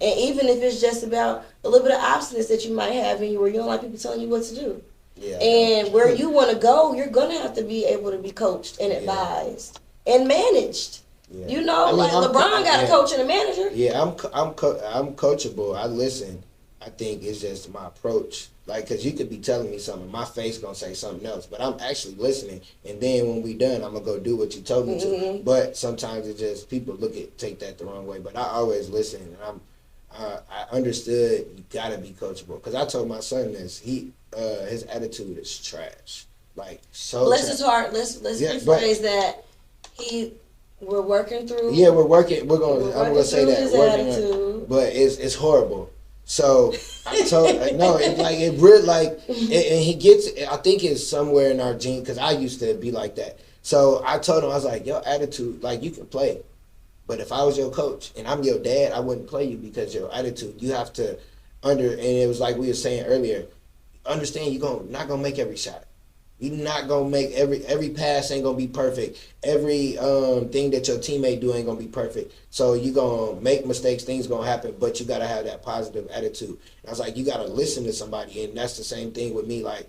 And even if it's just about a little bit of obstinance that you might have in you where you don't like people telling you what to do. Yeah. And where you want to go, you're going to have to be able to be coached and advised and managed. Yeah. You know, like LeBron got a coach and a manager. Yeah, I'm coachable. I listen. I think it's just my approach. Like, because you could be telling me something, my face going to say something else, but I'm actually listening. And then when we done, I'm going to go do what you told me to. But sometimes it's just, people take that the wrong way. But I always listen. And I understood you got to be coachable. Because I told my son this. His attitude is trash. Like, so bless his heart. Let's rephrase that. We're working through. Yeah, we're working. I'm going to say that. His attitude. But it's horrible. So I told no, it really and he gets. I think it's somewhere in our gene because I used to be like that. So I told him, I was like, your attitude, like, you can play, but if I was your coach and I'm your dad, I wouldn't play you because your attitude. You have to and it was like we were saying earlier. Understand you're not gonna make every shot. You're not gonna make every pass ain't gonna be perfect. Every thing that your teammate do ain't gonna be perfect. So you gonna make mistakes, things gonna happen, but you gotta have that positive attitude. And I was like, you gotta listen to somebody, and that's the same thing with me. Like,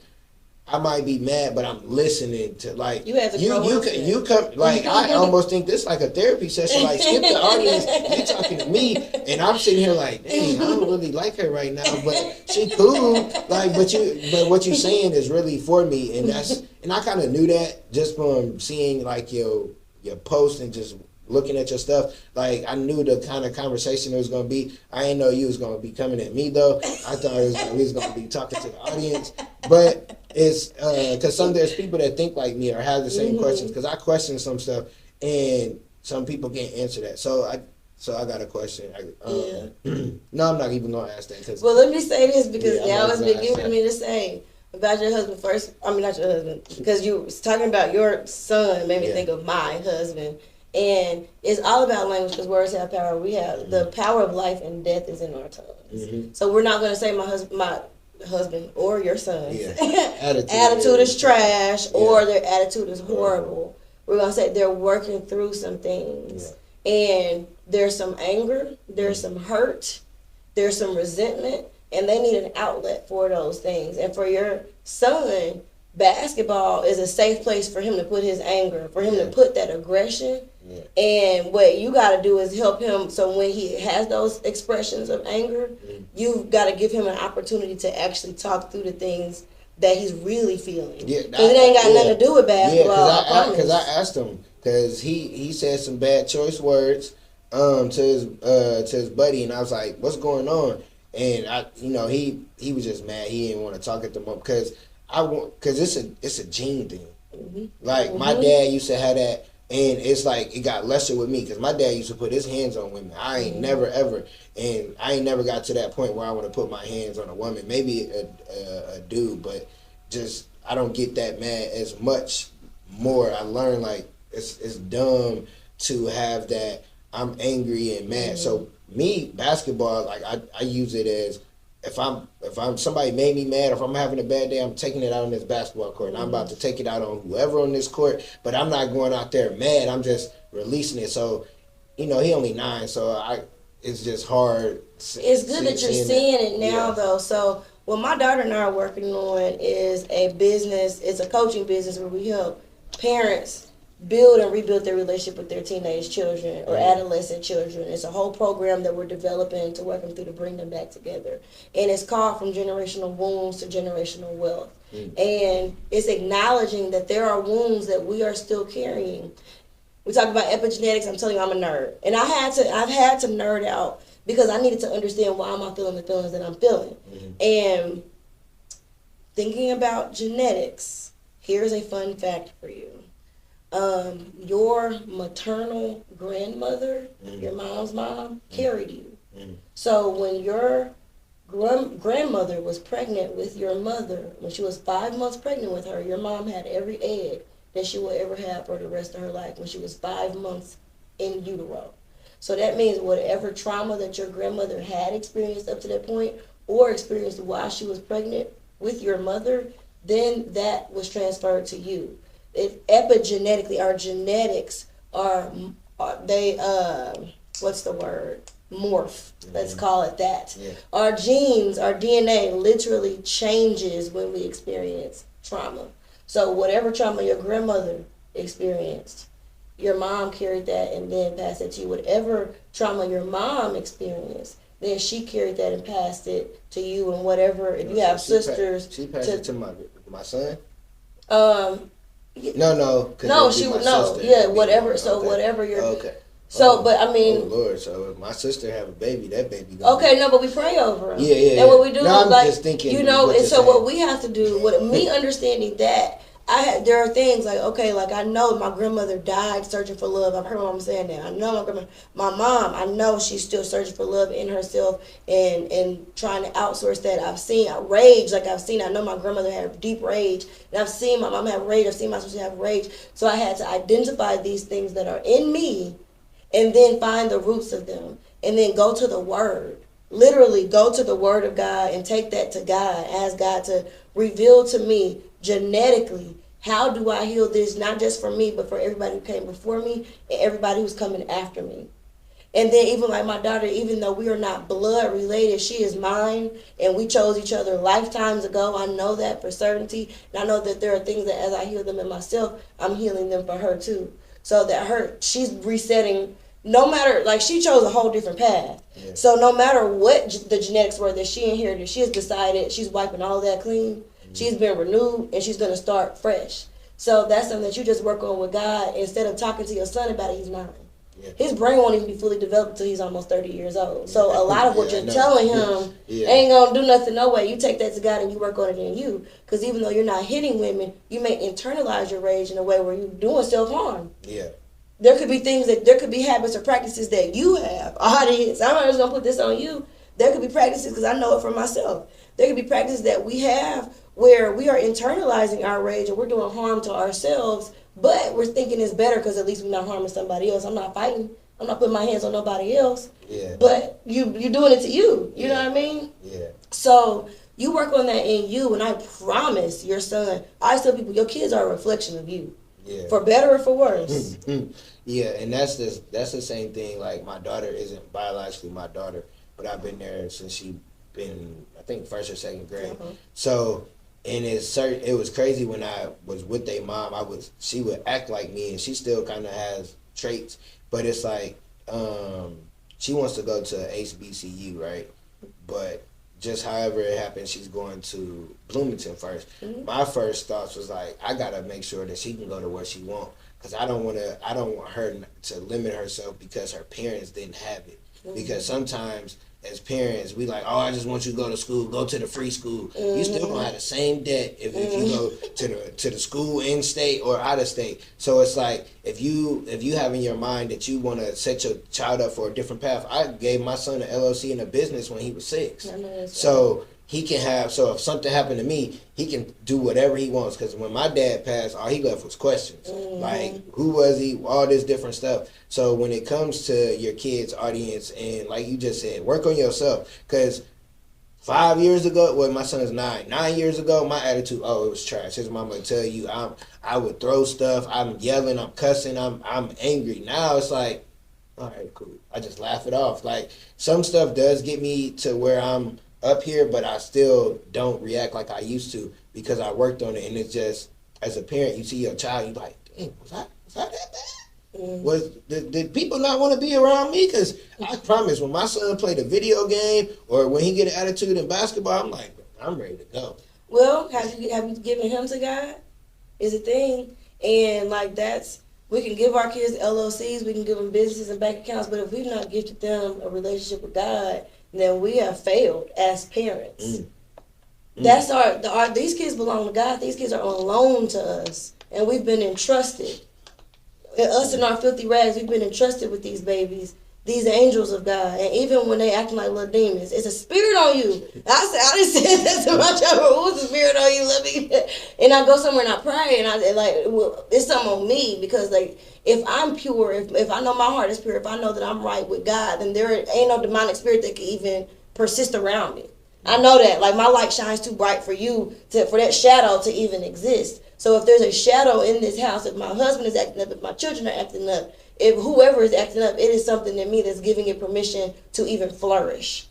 I might be mad, but I'm listening to, like, you have to you come, like, I almost think this like a therapy session. Like, skip the audience, you talking to me, and I'm sitting here like, dang, I don't really like her right now, but she cool. Like, but what you saying is really for me, and I kind of knew that just from seeing like your post and just looking at your stuff. Like, I knew the kind of conversation it was gonna be. I didn't know you was gonna be coming at me though. I thought we was gonna be talking to the audience, but. It's because there's people that think like me or have the same questions. Because I question some stuff, and some people can't answer that. So I got a question. No, I'm not even gonna ask that. Well, let me say this because y'all has been giving me the same about your husband first. I mean, not your husband, because you was talking about your son made me think of my husband. And it's all about language because words have power. We have the power of life and death is in our tongues. So we're not gonna say my husband or your son's attitude is trash or their attitude is horrible. We're gonna say they're working through some things, and there's some anger, there's some hurt, there's some resentment, and they need an outlet for those things. And for your son, basketball is a safe place for him to put his anger, for him to put that aggression. And what you got to do is help him. So when he has those expressions of anger, you've got to give him an opportunity to actually talk through the things that he's really feeling. Because it ain't got nothing to do with basketball. Because I asked him, because he said some bad choice words to his buddy, and I was like, "What's going on?" And he was just mad. He didn't want to talk at the moment because it's a gene thing. Like my dad used to have that. And it's like it got lesser with me because my dad used to put his hands on women. I ain't never ever, and I ain't never got to that point where I want to put my hands on a woman. Maybe a dude, but just I don't get that mad as much more. I learned like it's dumb to have that. I'm angry and mad. So me basketball, like I use it as if I'm somebody made me mad, if I'm having a bad day, I'm taking it out on this basketball court. And I'm about to take it out on whoever on this court, but I'm not going out there mad. I'm just releasing it. So, he only 9, so it's just hard. It's good that you're seeing it now, though. So what my daughter and I are working on is a business. It's a coaching business where we help parents build and rebuild their relationship with their teenage children or adolescent children. It's a whole program that we're developing to work them through to bring them back together. And it's called From Generational Wounds to Generational Wealth. And it's acknowledging that there are wounds that we are still carrying. We talk about epigenetics. I'm telling you, I'm a nerd. And I've had to nerd out because I needed to understand why am I feeling the feelings that I'm feeling. And thinking about genetics, here's a fun fact for you. Your maternal grandmother, your mom's mom, carried you. So when your grandmother was pregnant with your mother, when she was 5 months pregnant with her, your mom had every egg that she will ever have for the rest of her life when she was 5 months in utero. So that means whatever trauma that your grandmother had experienced up to that point or experienced while she was pregnant with your mother, then that was transferred to you. Epigenetically, our genetics are they what's the word? Morph. Let's call it that. Yeah. Our genes, our DNA literally changes when we experience trauma. So whatever trauma your grandmother experienced, your mom carried that and then passed it to you. Whatever trauma your mom experienced, then she carried that and passed it to you. And whatever, if you have sisters, she passed it to my son. No, she would know. Yeah, whatever. So okay. Whatever you're. Okay. So, but I mean. Oh Lord! So if my sister have a baby, that baby. Okay, no, but we pray over them. Yeah. And what we do, no, I'm like, just thinking, you know, and so what we have to do, with me understanding that, there are things like, okay, like I know my grandmother died searching for love. I've heard my mom saying that. I know my mom, I know she's still searching for love in herself and trying to outsource that. I've seen rage, I know my grandmother had deep rage, and I've seen my mom have rage. I've seen my sister have rage. So I had to identify these things that are in me, and then find the roots of them, and then go to the Word. Literally go to the Word of God and take that to God. Ask God to reveal to me genetically, how do I heal this, not just for me, but for everybody who came before me and everybody who's coming after me. And then even like my daughter, even though we are not blood related, she is mine, and we chose each other lifetimes ago. I know that for certainty, and I know that there are things that as I heal them in myself, I'm healing them for her too. So that she's resetting. No matter, like, she chose a whole different path. Yeah. So no matter what the genetics were that she inherited, she has decided she's wiping all that clean. Mm-hmm. She's been renewed, and she's going to start fresh. So that's something that you just work on with God. Instead of talking to your son about it, he's 9. Yeah. His brain won't even be fully developed until he's almost 30 years old. So a lot of what you're telling him ain't going to do nothing no way. You take that to God and you work on it in you. Because even though you're not hitting women, you may internalize your rage in a way where you're doing self-harm. Yeah. There could be there could be habits or practices that you have. Audience, I'm not just going to put this on you. There could be practices, because I know it for myself. There could be practices that we have where we are internalizing our rage and we're doing harm to ourselves, but we're thinking it's better because at least we're not harming somebody else. I'm not fighting. I'm not putting my hands on nobody else. Yeah. But you're doing it to you. You know what I mean? Yeah. So you work on that in you, and I promise your son, I tell people, your kids are a reflection of you. Yeah. For better or for worse. Yeah, and that's the same thing. Like, my daughter isn't biologically my daughter, but I've been there since she been, I think, 1st or 2nd grade. Uh-huh. So, and it was crazy when I was with their mom. She would act like me, and she still kind of has traits, but it's like she wants to go to HBCU, right? But just however it happens, she's going to Bloomington first. Mm-hmm. My first thoughts was like, I gotta make sure that she can go to where she wants, because I don't want her to limit herself because her parents didn't have it. Mm-hmm. Because sometimes as parents, we like, oh, I just want you to go to school, go to the free school. Mm-hmm. You still gonna have the same debt if you go to the school in state or out of state. So it's like, if you have in your mind that you want to set your child up for a different path. I gave my son an LLC in a business when he was 6. So he can have, so if something happened to me, he can do whatever he wants. Because when my dad passed, all he left was questions. Mm-hmm. Like, who was he? All this different stuff. So when it comes to your kids' audience, and like you just said, work on yourself. Because 5 years ago, well, my son is 9. 9 years ago, my attitude, it was trash. His mama would tell you, I would throw stuff. I'm yelling. I'm cussing. I'm angry. Now it's like, all right, cool. I just laugh it off. Like, some stuff does get me to where I'm up here, but I still don't react like I used to because I worked on it. And it's just, as a parent, you see your child, you like, dang, was I that bad? Mm-hmm. Did people not want to be around me? Because I promise, when my son played a video game or when he get an attitude in basketball, I'm like, I'm ready to go. Well, have you given him to God? Is a thing. And like, that's We can give our kids LLCs, we can give them businesses and bank accounts, but if we've not gifted them a relationship with God, then we have failed as parents. That's these kids belong to God. These kids are on loan to us, and we've been entrusted. Us in our filthy rags, we've been entrusted with these babies, these angels of God, and even when they acting like little demons, it's a spirit on you. I didn't say that to my child. Who's the spirit on you? Let me. And I go somewhere and I pray, and it's something on me, because like if I'm pure, if I know my heart is pure, if I know that I'm right with God, then there ain't no demonic spirit that can even persist around me. I know that, like, my light shines too bright for for that shadow to even exist. So if there's a shadow in this house, if my husband is acting up, if my children are acting up, if whoever is acting up, it is something in me that's giving it permission to even flourish,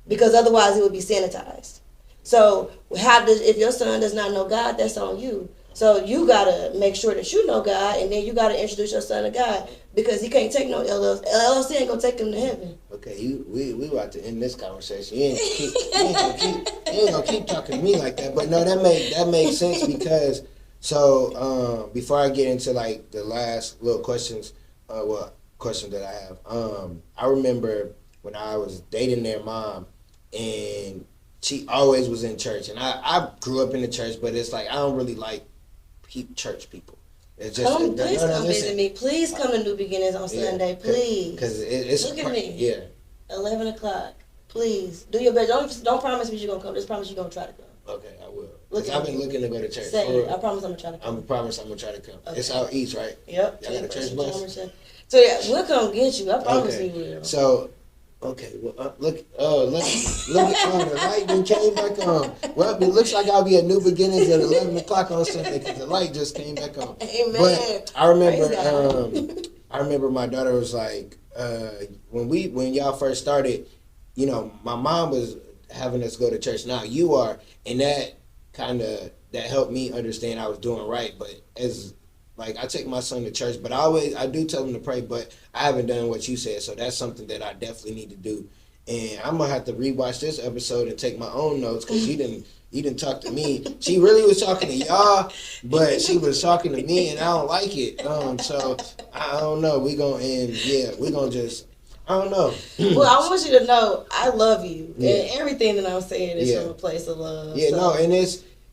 because otherwise it would be sanitized. So if your son does not know God, that's on you. So you gotta make sure that you know God, and then you gotta introduce your son to God, because he can't take no LLC. LLC ain't gonna take him to heaven. Okay, we about to end this conversation. You ain't gonna keep talking to me like that. But no, that makes sense, because before I get into like the last little questions, question that I have, I remember when I was dating their mom, and she always was in church, and I grew up in the church, but it's like I don't really like church people. It's just please come visit me. Please come to New Beginnings on Sunday, please. Because it's look at me. Yeah. 11 o'clock. Please do your best. Don't promise me you're gonna come. Just promise you're gonna try to come. Okay, I will. Because I've been looking to go to church. I promise I'm gonna try to come. I promise I'm gonna try to come. Okay. It's out east, right? Yep. Y'all got a church bus? So yeah, we'll come get you. I promise we will. So. Okay, well, look, the light then came back on. Well, it looks like I'll be at New Beginnings at 11 o'clock on Sunday, because the light just came back on. Amen. But I remember my daughter was like, when y'all first started, you know, my mom was having us go to church. Now you are, and that helped me understand I was doing right. But like, I take my son to church, but I do tell him to pray, but I haven't done what you said, so that's something that I definitely need to do. And I'm going to have to rewatch this episode and take my own notes, because you didn't talk to me. She really was talking to y'all, but she was talking to me, and I don't like it. So, I don't know. We're going to just, I don't know. Well, I want you to know I love you, and everything that I'm saying is from a place of love. Yeah, so. No,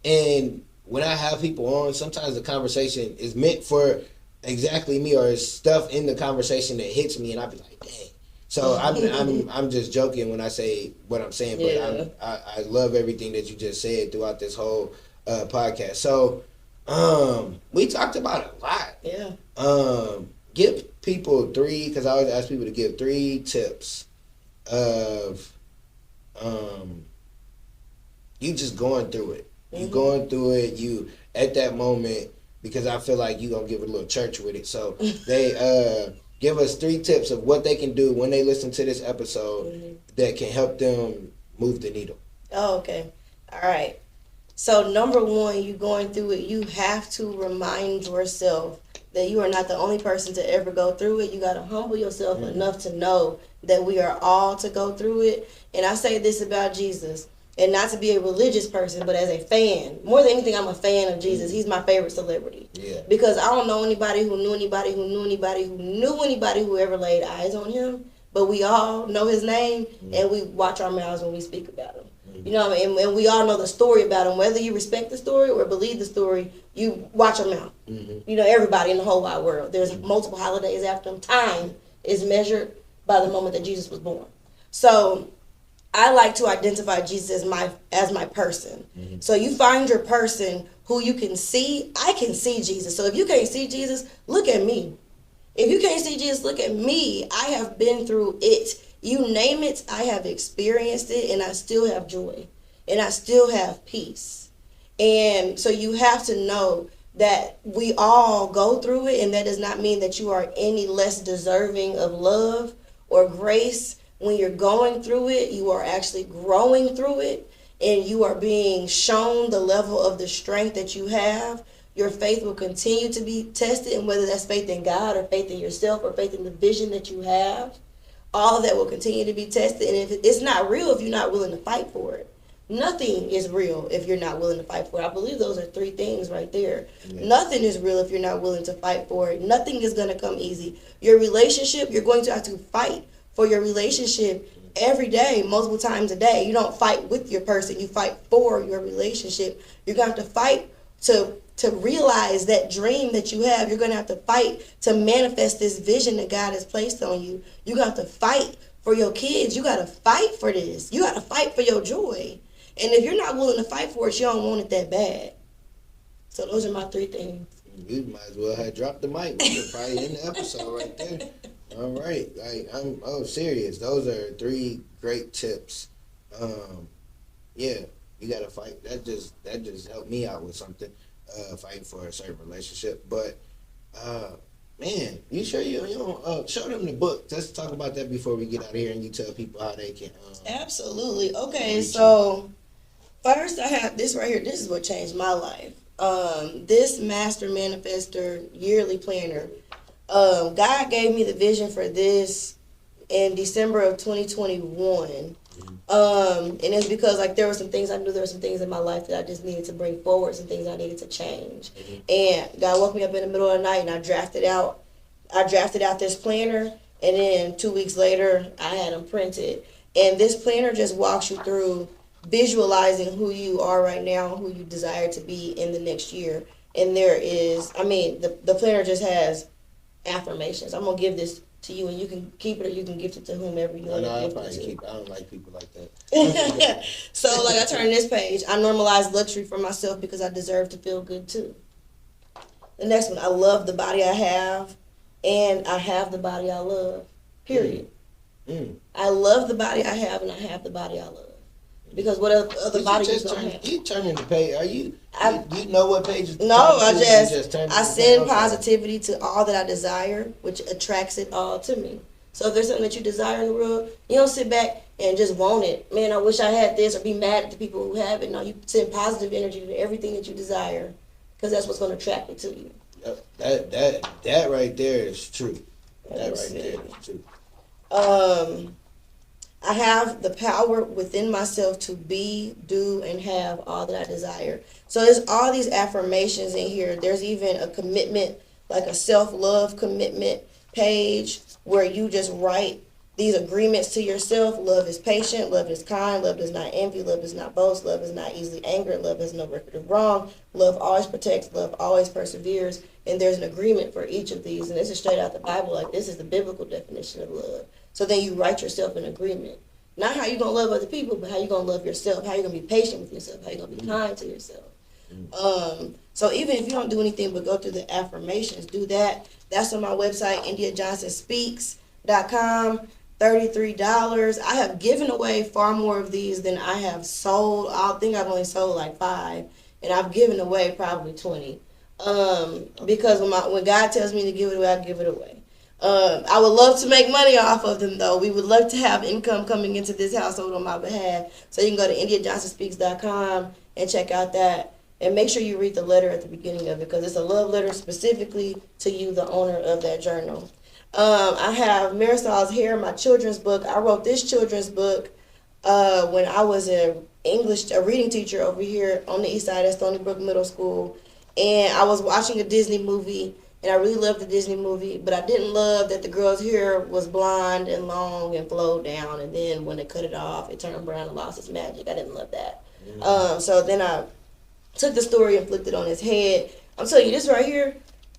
and when I have people on, sometimes the conversation is meant for exactly me, or it's stuff in the conversation that hits me, and I be like, dang. So I'm just joking when I say what I'm saying, but I love everything that you just said throughout this whole podcast. So we talked about it a lot. Yeah. Give people because I always ask people to give 3 tips of you just going through it. You going through it, you at that moment, because I feel like you gonna give a little church with it. So they give us 3 tips of what they can do when they listen to this episode that can help them move the needle. Oh, okay. All right. So number 1, you going through it, you have to remind yourself that you are not the only person to ever go through it. You got to humble yourself enough to know that we are all to go through it. And I say this about Jesus. And not to be a religious person, but as a fan. More than anything, I'm a fan of Jesus. He's my favorite celebrity. Yeah. Because I don't know anybody who knew anybody who knew anybody who knew anybody who ever laid eyes on him. But we all know his name, and we watch our mouths when we speak about him. You know what I mean? And we all know the story about him. Whether you respect the story or believe the story, you watch your mouth. You know, everybody in the whole wide world. There's multiple holidays after him. Time is measured by the moment that Jesus was born. So I like to identify Jesus as my person. So you find your person who you can see. I can see Jesus. So if you can't see Jesus, look at me. If you can't see Jesus, look at me. I have been through it. You name it, I have experienced it, and I still have joy. And I still have peace. And so you have to know that we all go through it, and that does not mean that you are any less deserving of love or grace. When you're going through it, you are actually growing through it, and you are being shown the level of the strength that you have. Your faith will continue to be tested, and whether that's faith in God or faith in yourself or faith in the vision that you have, all of that will continue to be tested. And if it's not real, if you're not willing to fight for it, Nothing is real if you're not willing to fight for it. I believe those are 3 things right there. Yeah. Nothing is real if you're not willing to fight for it. Nothing is going to come easy. Your relationship, you're going to have to fight for your relationship every day, multiple times a day. You don't fight with your person. You fight for your relationship. You're going to have to fight to realize that dream that you have. You're going to have to fight to manifest this vision that God has placed on you. You're going to have to fight for your kids. You got to fight for this. You got to fight for your joy. And if you're not willing to fight for it, you don't want it that bad. So those are my 3 things. You might as well have dropped the mic. We could probably end the episode right there. All right. Like, I'm serious. Those are 3 great tips. Yeah, you gotta fight. That just helped me out with something. Fighting for a certain relationship. But man, you sure you don't show them the book? Let's talk about that before we get out of here, and you tell people how they can. Absolutely. Okay, so first I have this right here. This is what changed my life. This Master Manifestor yearly planner. God gave me the vision for this in December of 2021. And it's because like there were some things I knew there were some things in my life that I just needed to bring forward, some things I needed to change. And God woke me up in the middle of the night and I drafted out this planner, and then 2 weeks later I had them printed. And this planner just walks you through visualizing who you are right now, who you desire to be in the next year. And there is, the planner just has affirmations. I'm gonna give this to you, and you can keep it or you can gift it to whomever you want to I'll give it probably to. keep it. I don't like people like that. So like I turned this page, I normalize luxury for myself because I deserve to feel good too. The next one, I love the body I have, and I have the body I love. Period. I love the body I have, and I have the body I love. Because what other body you don't have? You turning the page? Are you? You know what page? No, I send Okay. positivity to all that I desire, which attracts it all to me. So if there's something that you desire in the world, you don't sit back and just want it. Man, I wish I had this, or be mad at the people who have it. No, you send positive energy to everything that you desire, because that's what's going to attract it to you. Yep. That right there is true. That right there is true. I have the power within myself to be, do, and have all that I desire. So there's all these affirmations in here. There's even a commitment, like a self-love commitment page where you just write these agreements to yourself. Love is patient, love is kind, love does not envy, love does not boast, love is not easily angered, love has no record of wrong, love always protects, love always perseveres. And there's an agreement for each of these. And this is straight out the Bible. Like, this is the biblical definition of love. So then you write yourself an agreement. Not how you're going to love other people, but how you're going to love yourself, how you're going to be patient with yourself, how you're going to be kind to yourself. So even if you don't do anything but go through the affirmations, do that. That's on my website, IndiaJohnsonSpeaks.com, $33. I have given away far more of these than I have sold. I think I've only sold like 5, and I've given away probably 20. Because when God tells me to give it away, I give it away. I would love to make money off of them, though. We would love to have income coming into this household on my behalf. So you can go to IndiaJohnsonSpeaks.com and check out that. And make sure you read the letter at the beginning of it, because it's a love letter specifically to you, the owner of that journal. I have Marisol's Hair, my children's book. I wrote this children's book when I was a reading teacher over here on the east side at Stony Brook Middle School. And I was watching a Disney movie, and I really loved the Disney movie, but I didn't love that the girl's hair was blonde and long and flowed down, and then when they cut it off, it turned brown and lost its magic. I didn't love that. So then I took the story and flipped it on its head. I'm telling you, this right here,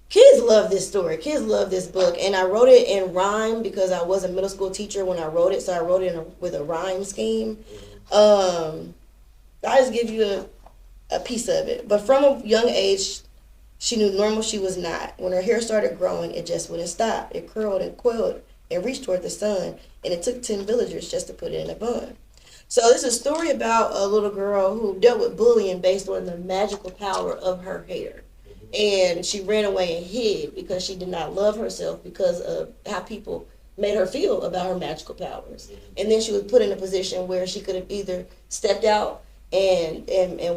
kids love this story. Kids love this book. And I wrote it in rhyme because I was a middle school teacher when I wrote it, so I wrote it with a rhyme scheme. I just give you a piece of it. But from a young age, she knew normal she was not. When her hair started growing, it just wouldn't stop. It curled and coiled and reached toward the sun, and it took 10 villagers just to put it in a bun. So this is a story about a little girl who dealt with bullying based on the magical power of her hair. And she ran away and hid because she did not love herself because of how people made her feel about her magical powers. And then she was put in a position where she could have either stepped out and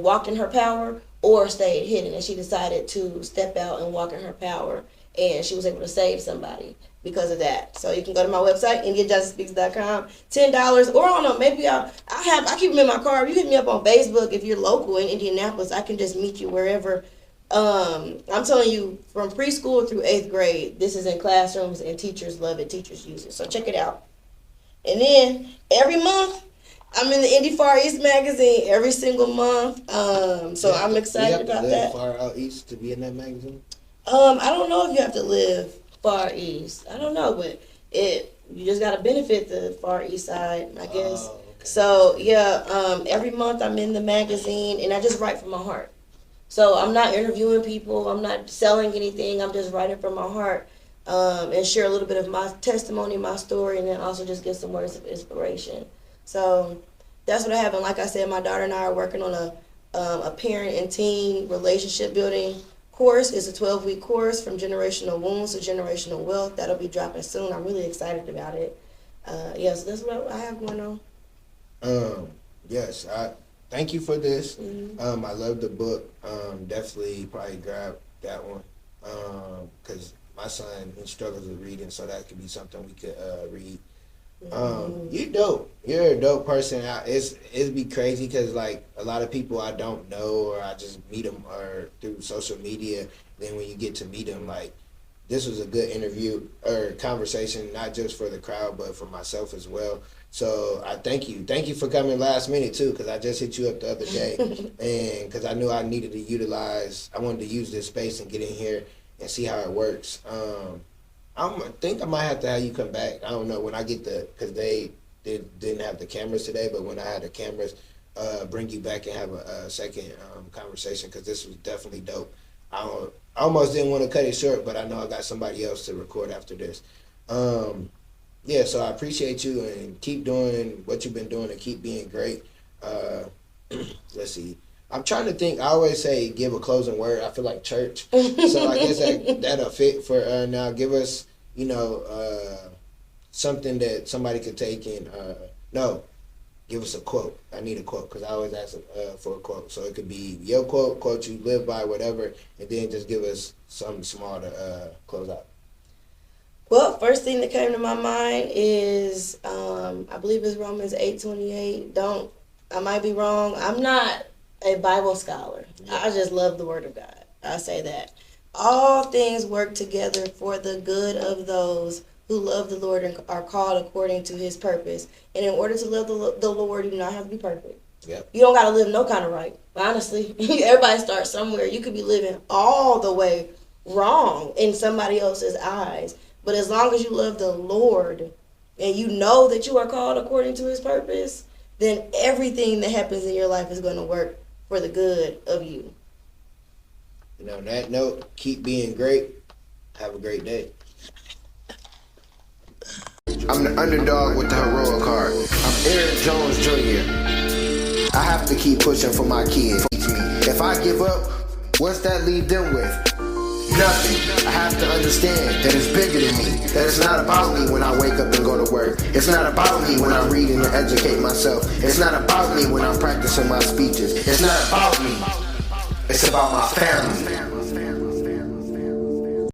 walked in her power or stayed hidden. And she decided to step out and walk in her power. and she was able to save somebody because of that. So you can go to my website, IndiaJusticeSpeaks.com, $10, or I don't know, maybe I keep them in my car. You hit me up on Facebook if you're local in Indianapolis. I can just meet you wherever. I'm telling you, from preschool through 8th grade, this is in classrooms, and teachers love it. Teachers use it. So check it out. And then every month, I'm in the Indy Far East magazine every single month. So I'm excited about that. Far out east to be in that magazine? I don't know if you have to live far east. I don't know, but you just gotta benefit the Far East side, I guess. Okay. So yeah, every month I'm in the magazine, and I just write from my heart. So I'm not interviewing people. I'm not selling anything. I'm just writing from my heart, and share a little bit of my testimony, my story, and then also just give some words of inspiration. So that's what I have. And like I said, my daughter and I are working on a parent and teen relationship building course. Is a 12-week course from generational wounds to generational wealth. That'll be dropping soon. I'm really excited about it. So that's what I have going on. Yes, I thank you for this. Mm-hmm. I love the book. Definitely probably grab that one because my son struggles with reading, so that could be something we could read. You're dope. You're a dope person. It'd be crazy because like a lot of people I don't know, or I just meet them or through social media. Then when you get to meet them, like this was a good interview or conversation, not just for the crowd but for myself as well. So I thank you. Thank you for coming last minute too, because I just hit you up the other day, and because I knew I needed to I wanted to use this space and get in here and see how it works. I think I might have to have you come back. I don't know when I get because they didn't have the cameras today, but when I had the cameras, bring you back and have a second conversation because this was definitely dope. I almost didn't want to cut it short, but I know I got somebody else to record after this. So I appreciate you and keep doing what you've been doing and keep being great. Let's see. I'm trying to think. I always say give a closing word. I feel like church. So I guess that'll fit for now. Give us, something that somebody could take in. Give us a quote. I need a quote because I always ask for a quote. So it could be your quote you live by, whatever, and then just give us something small to close out. Well, first thing that came to my mind is I believe it's Romans 8:28. I might be wrong. I'm not a Bible scholar. Yeah. I just love the Word of God. I say that. All things work together for the good of those who love the Lord and are called according to His purpose. And in order to love the Lord, you do not have to be perfect. Yep. You don't got to live no kind of right. Honestly, everybody starts somewhere. You could be living all the way wrong in somebody else's eyes. But as long as you love the Lord and you know that you are called according to His purpose, then everything that happens in your life is going to work for the good of you. And on that note, keep being great. Have a great day. I'm the underdog with the heroic heart. I'm Eric Jones Jr. I have to keep pushing for my kids. If I give up, what's that leave them with? Nothing. I have to understand that it's bigger than me. That it's not about me when I wake up and go to work. It's not about me when I'm reading and educate myself. It's not about me when I'm practicing my speeches. It's not about me. It's about my family.